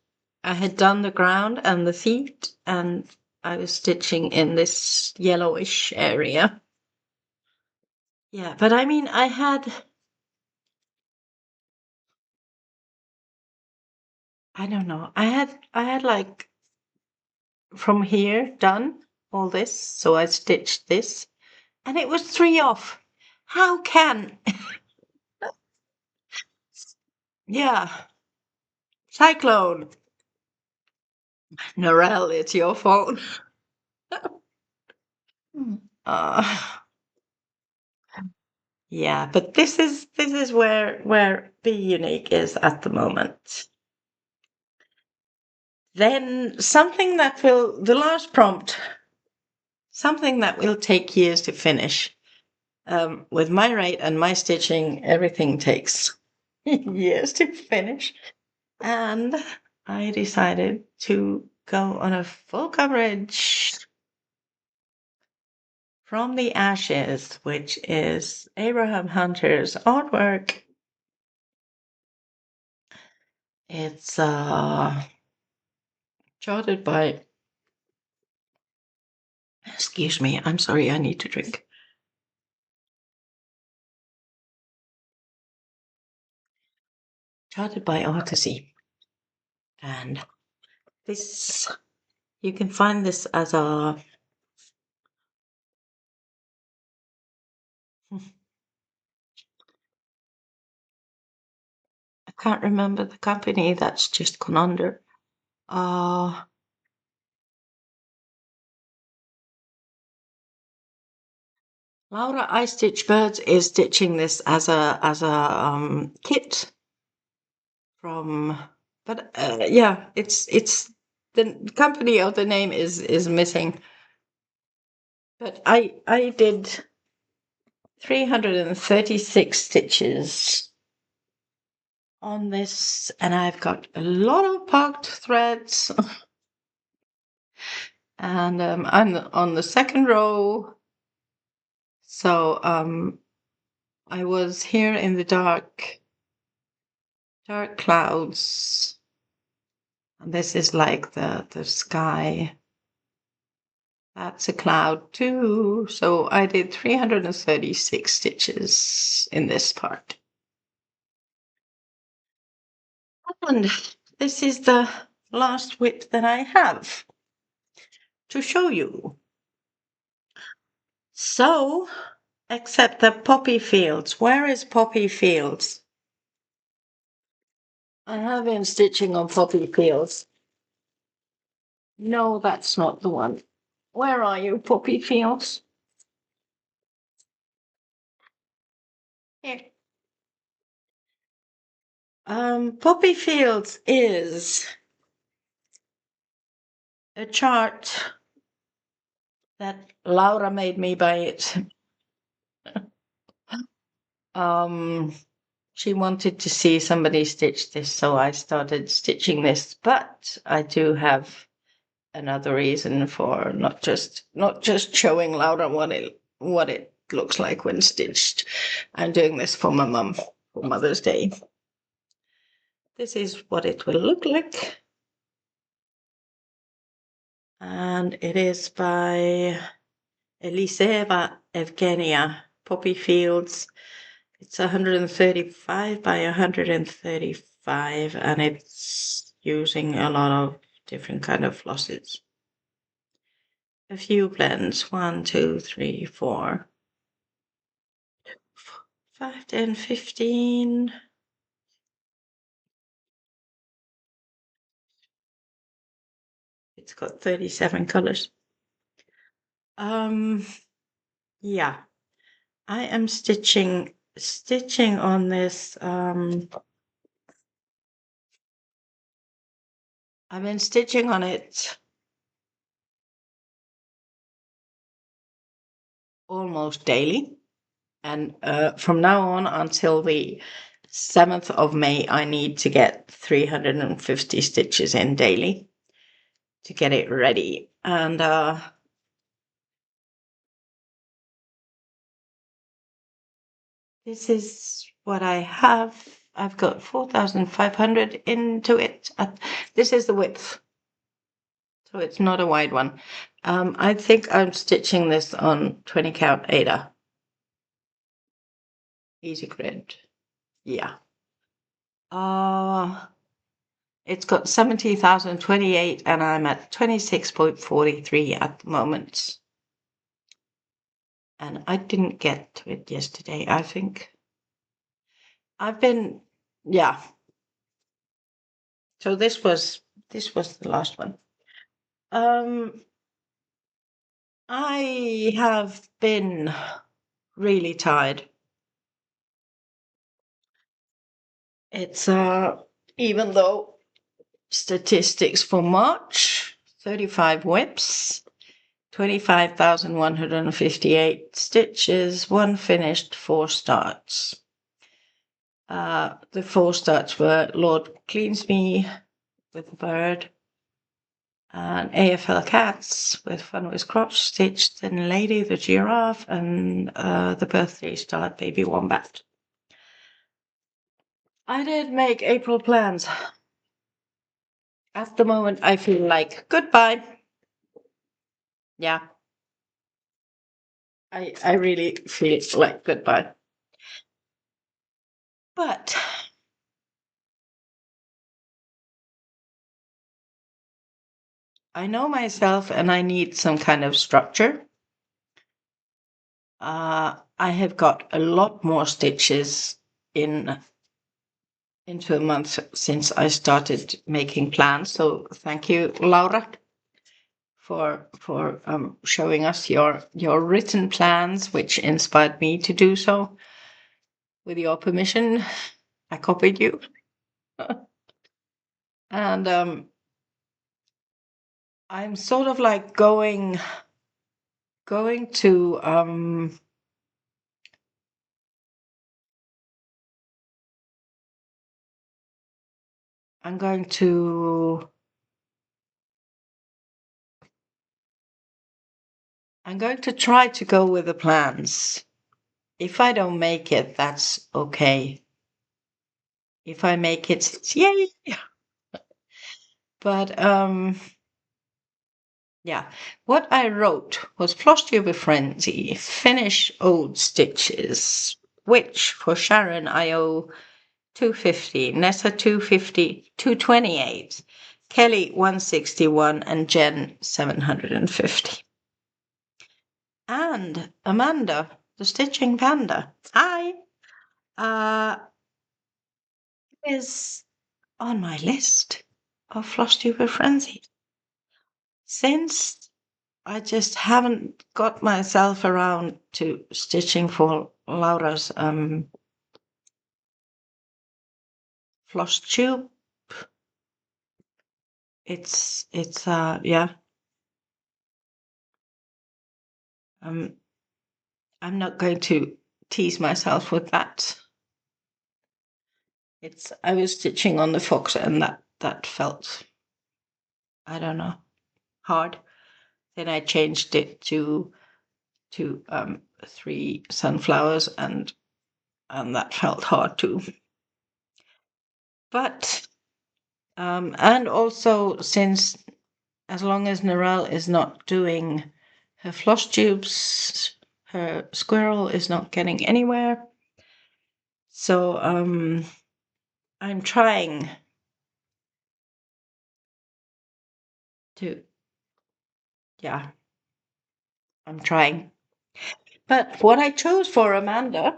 A: I had done the ground and the feet, and I was stitching in this yellowish area. Yeah, but I mean, I don't know, I had like from here done all this, so I stitched this, and it was 3 off. How can? Yeah, cyclone. Norel, it's your fault. uh, yeah, but this is where Be Unique is at the moment. Then something that will, the last prompt, something that will take years to finish. With my rate and my stitching, everything takes years to finish. And I decided to go on a full coverage from the Ashes, which is Abraham Hunter's artwork. It's charted by, excuse me, I'm sorry, I need to drink. Charted by Artisy. And this, you can find this as a, I can't remember the company that's just gone under. Laura I Stitch Birds is stitching this as a kit from, but yeah, it's the company or the name is missing. But I did 336 stitches on this, and I've got a lot of parked threads. And I'm on the second row. So I was here in the dark clouds. And this is like the sky. That's a cloud too. So I did 336 stitches in this part. And this is the last width that I have to show you. So, except the poppy fields. Where is poppy fields? I have been stitching on poppy fields. No, that's not the one. Where are you, poppy fields? Here. Poppy fields is a chart that Laura made me buy it. She wanted to see somebody stitch this, so I started stitching this. But I do have another reason for not just showing Laura what it looks like when stitched. I'm doing this for my mum for Mother's Day. This is what it will look like. And it is by Eliseva Evgenia, Poppy Fields. It's 135 by 135, and it's using a lot of different kind of flosses. A few blends, 1, 2, 3, 4, 5, 10, 15. It's got 37 colors. Yeah, I am stitching on this. I've been stitching on it almost daily, and from now on until the 7th of May, I need to get 350 stitches in daily to get it ready. And this is what I have. I've got 4,500 into it. This is the width, so it's not a wide one. I think I'm stitching this on 20 count Ada. Easy grid. Yeah. It's got 70,028 and I'm at 26.43 at the moment. And I didn't get to it yesterday, I think. Yeah. So this was the last one. I have been really tired. It's even though statistics for March, 35 whips, 25,158 stitches, 1 finished, 4 starts. The 4 starts were Lord Cleans Me with a bird, and AFL Cats with Fun with Crotch Stitch, then Lady the Giraffe, and the Birthday Star Baby Wombat. I did make April plans. At the moment, I feel like goodbye. Yeah. I really feel like goodbye. But I know myself and I need some kind of structure. I have got a lot more stitches into a month since I started making plans. So thank you, Laura, for showing us your written plans, which inspired me to do so. With your permission, I copied you. And I'm sort of like going to I'm going to try to go with the plans. If I don't make it, that's okay. If I make it, it's yay. But yeah, what I wrote was FlosstuberFrenzy, finish old stitches, which for Sharon I owe 250, Nessa 250, 228, Kelly 161, and Jenn 750. And Amanda, the Stitching Panda, hi, is on my list of FlosstuberFrenzy. Since I just haven't got myself around to stitching for Laura's Flosstube. It's yeah. I'm not going to tease myself with that. I was stitching on the fox, and that felt, I don't know, hard. Then I changed it to 3 sunflowers, and that felt hard too. But and also, since as long as Narelle is not doing her floss tubes, her squirrel is not getting anywhere. So I'm trying to, yeah, I'm trying. But what I chose for Amanda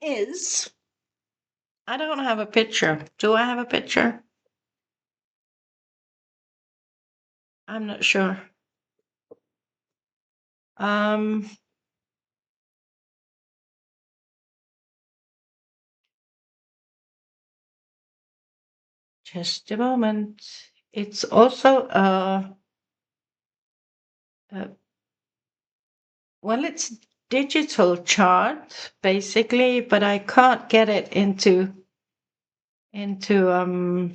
A: is, I don't have a picture. Do I have a picture? I'm not sure. Just a moment. It's also well, it's digital chart basically, but I can't get it into into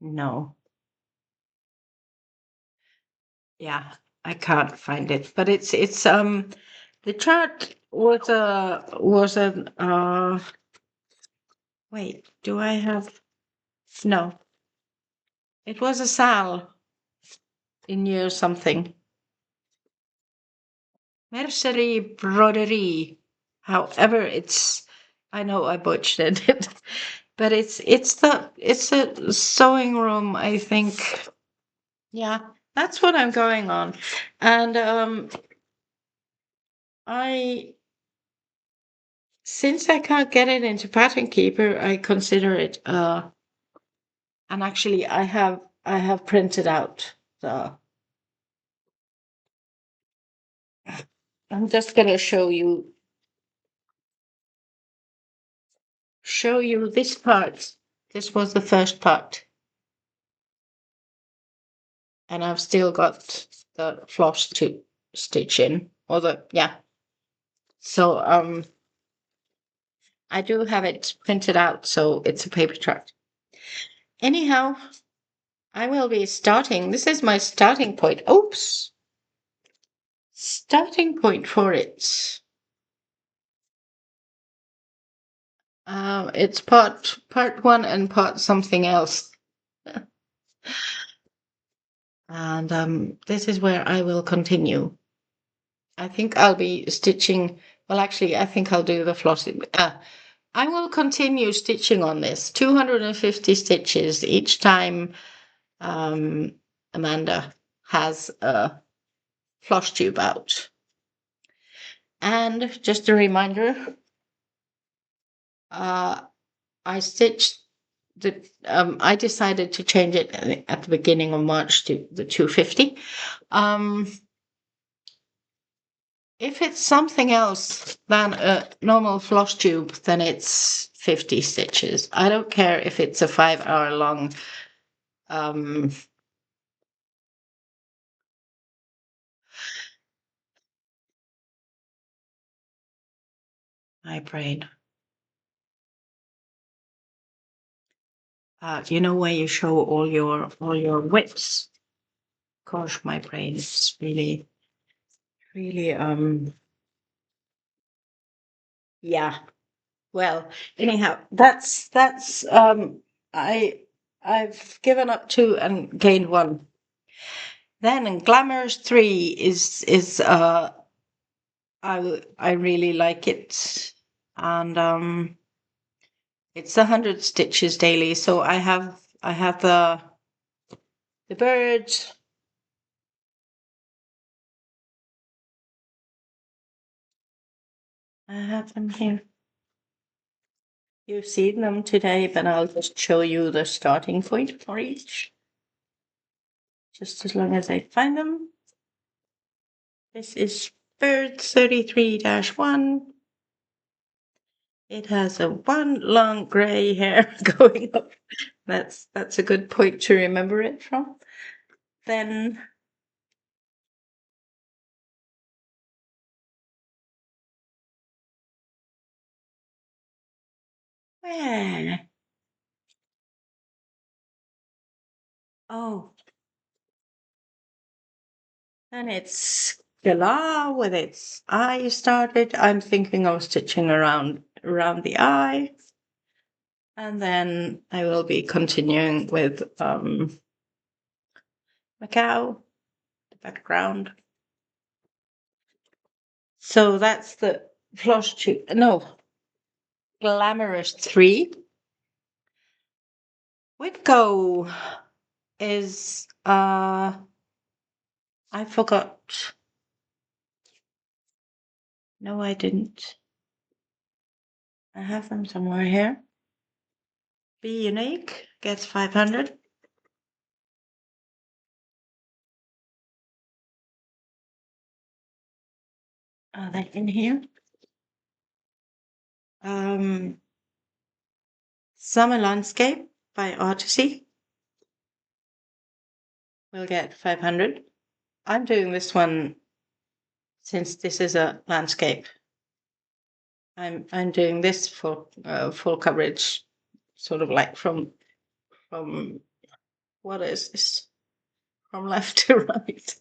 A: no. Yeah, I can't find it, but it's the chart was an wait, do I have, no, it was a Sal in year something. Mercery Broderie. However, I know I butchered it, but it's a sewing room, I think. Yeah, that's what I'm going on. And I since I can't get it into Pattern Keeper, I consider it and actually I have printed out the, I'm just gonna show you this part. This was the first part. And I've still got the floss to stitch in, or the, yeah. So I do have it printed out, so it's a paper chart. Anyhow, I will be starting. This is my starting point. Oops. Starting point for it. It's part 1 and part something else. And this is where I will continue. I think I'll be stitching, well, actually, I think I'll do the flossing. I will continue stitching on this, 250 stitches each time Amanda has a floss tube out. And just a reminder, I stitched I decided to change it at the beginning of March to the 250. If it's something else than a normal floss tube, then it's 50 stitches. I don't care if it's a 5-hour long my brain. You know, where you show all your whips. Gosh, my brain is really, really yeah. Well, anyhow, that's I've given up 2 and gained 1. Then in Glamorous 3 is I really like it, and it's 100 stitches daily. So I have the birds. I have them here. You've seen them today, but I'll just show you the starting point for each. just as long as I find them. This is bird 33-1. It has a one long grey hair going up. That's a good point to remember it from. Then where? Oh, and it's Galah with its eye started. I'm thinking of stitching around the eye. And then I will be continuing with Macau, the background. So that's the Flosstube, no, Glamorous 3. Whitgo is, I forgot. No, I didn't. I have them somewhere here. Be unique, gets 500. Are they in here? Summer Landscape by Artisy will get 500. I'm doing this one since this is a landscape. I'm doing this for full coverage, sort of like from what is this? From left to right.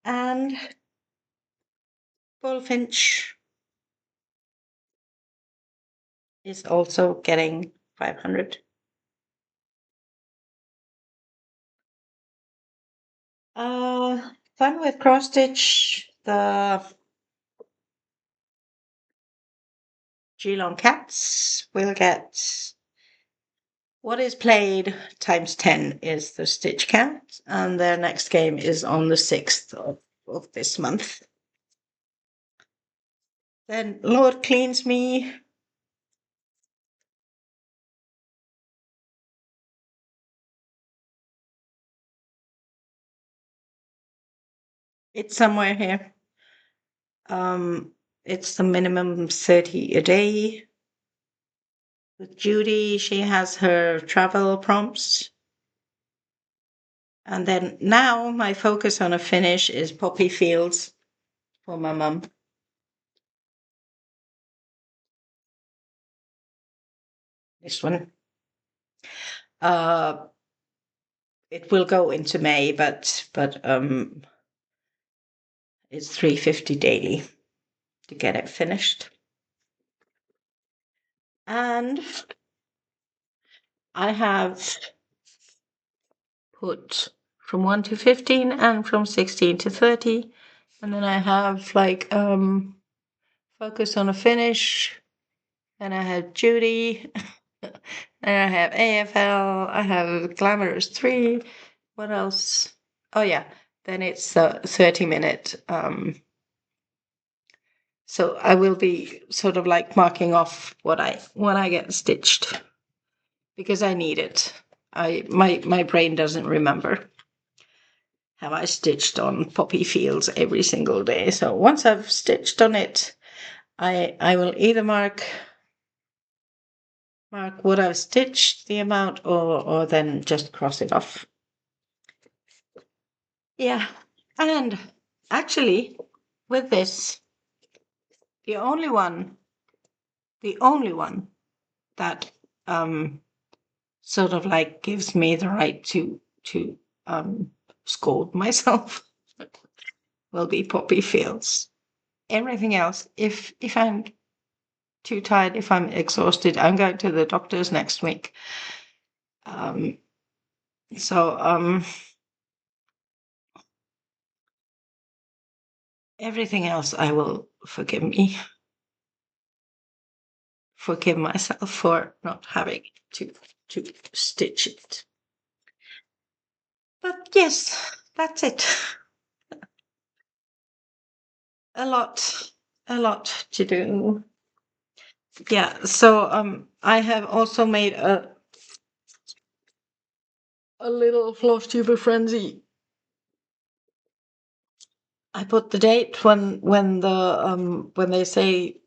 A: And Bullfinch is also getting 500. Fun with cross stitch, the Geelong Cats will get what is played times 10 is the stitch count, and their next game is on the 6th of this month. Then Lord Cleans Me. It's somewhere here. It's the minimum 30 a day. With Judy, she has her travel prompts. And then now my focus on a finish is Poppy Fields for my mum. This one. It will go into May, but it's 350 daily to get it finished. And I have put from 1 to 15 and from 16 to 30. And then I have like focus on a finish. And I have Judy. And I have AFL. I have Glamorous 3. What else? Oh yeah, then it's a 30-minute. So I will be sort of like marking off what I get stitched because I need it. My brain doesn't remember. Have I stitched on Poppy Fields every single day? So once I've stitched on it, I will either mark what I've stitched, the amount, or then just cross it off. Yeah, and actually, with this, the only one that sort of like gives me the right to scold myself will be Poppy Fields. Everything else, if I'm too tired, if I'm exhausted, I'm going to the doctor's next week. Everything else I will forgive myself for not having to stitch it. But yes, that's it. A lot to do. Yeah, so I have also made a little FlosstuberFrenzy. I put the date when they say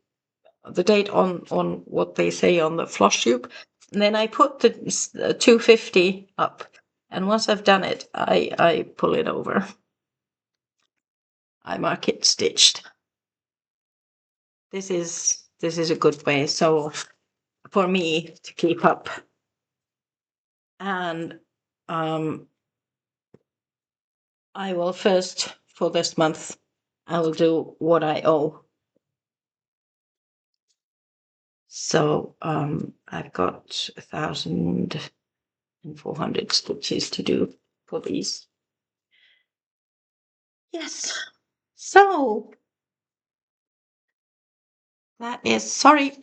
A: the date on what they say on the Flosstube, and then I put the 250 up. And once I've done it, I pull it over. I mark it stitched. This is a good way. So for me to keep up, and I will first for this month. I will do what I owe. So I've got 1,400 stitches to do for these. Yes. So that is, sorry,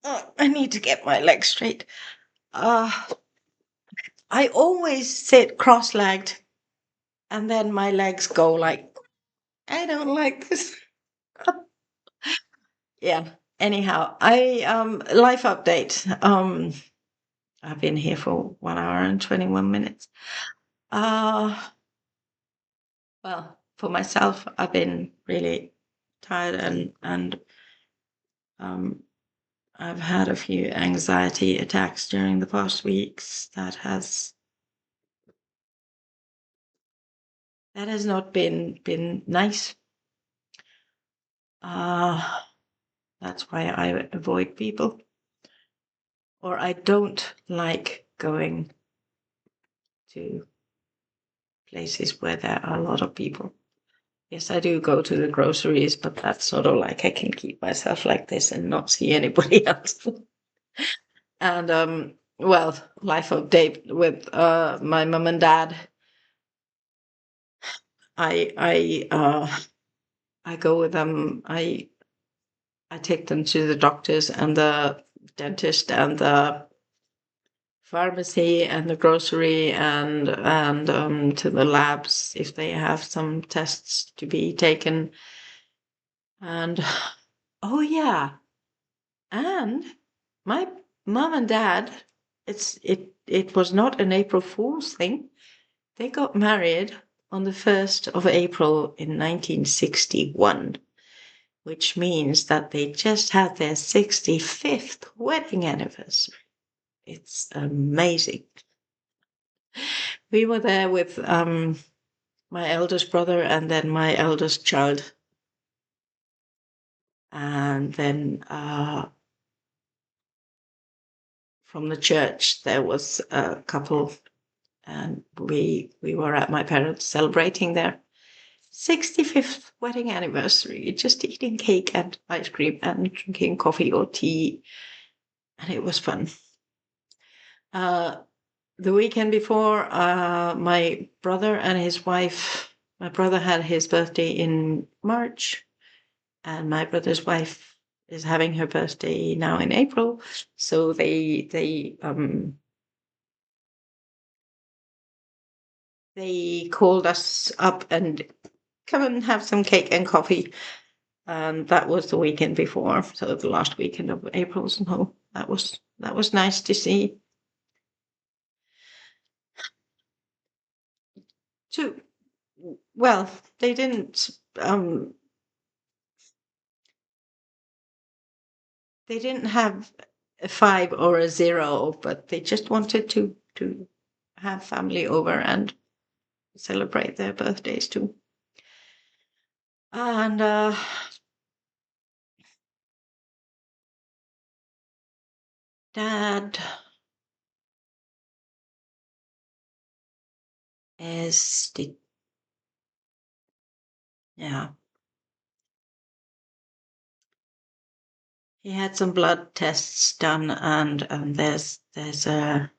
A: I need to get my legs straight. I always sit cross-legged and then my legs go like, I don't like this. Yeah. Anyhow, life update. I've been here for 1 hour and 21 minutes. Well, for myself, I've been really tired and I've had a few anxiety attacks during the past weeks. That has not been nice. That's why I avoid people, or I don't like going to places where there are a lot of people. Yes, I do go to the groceries, but that's sort of like I can keep myself like this and not see anybody else. And well, life update with my mom and dad. I go with them. I take them to the doctors and the dentist and the pharmacy and the grocery and to the labs if they have some tests to be taken. And oh yeah, and my mom and dad, it was not an April Fool's thing. They got married on the 1st of April in 1961, which means that they just had their 65th wedding anniversary. It's amazing. We were there with my eldest brother and then my eldest child. And then from the church, there was a couple, and we were at my parents' celebrating their 65th wedding anniversary, just eating cake and ice cream and drinking coffee or tea, and it was fun. The weekend before, my brother and his wife, my brother had his birthday in March, and my brother's wife is having her birthday now in April, so they called us up and come and have some cake and coffee. And that was the weekend before, so the last weekend of April. So that was nice to see. Too well, they didn't have a 5 or a 0, but they just wanted to have family over and celebrate their birthdays too. And Dad is yeah. He had some blood tests done, and there's a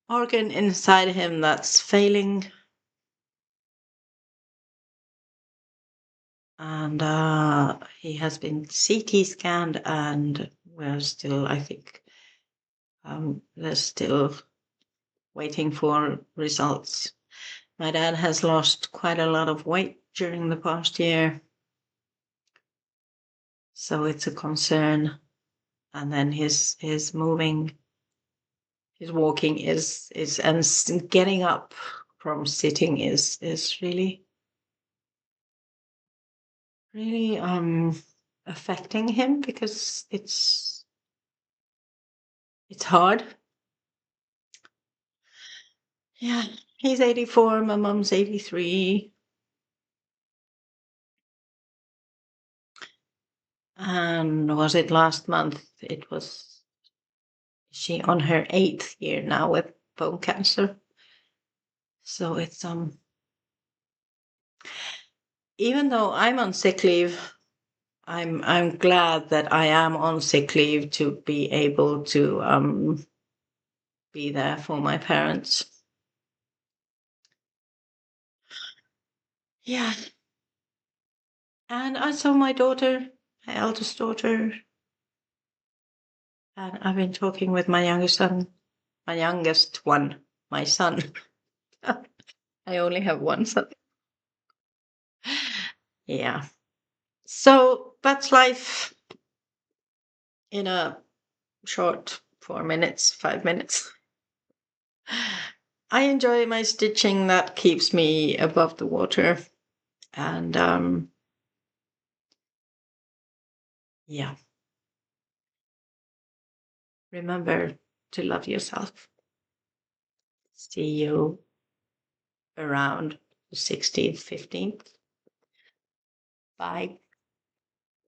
A: organ inside him that's failing, and he has been CT scanned, and we're still, I think, they're still waiting for results. My dad has lost quite a lot of weight during the past year, so it's a concern. And then his his walking is and getting up from sitting is really affecting him, because it's hard. Yeah, he's 84, my mom's 83. And was it last month? It was she on her 8th year now with bone cancer. So it's even though I'm on sick leave, I'm glad that I am on sick leave to be able to be there for my parents. Yeah. And I saw my daughter, my eldest daughter, and I've been talking with my youngest one, my son. I only have one son. Yeah. So that's life in a short 4 minutes, 5 minutes. I enjoy my stitching. That keeps me above the water. And yeah. Remember to love yourself. See you around the 16th, 15th. Bye.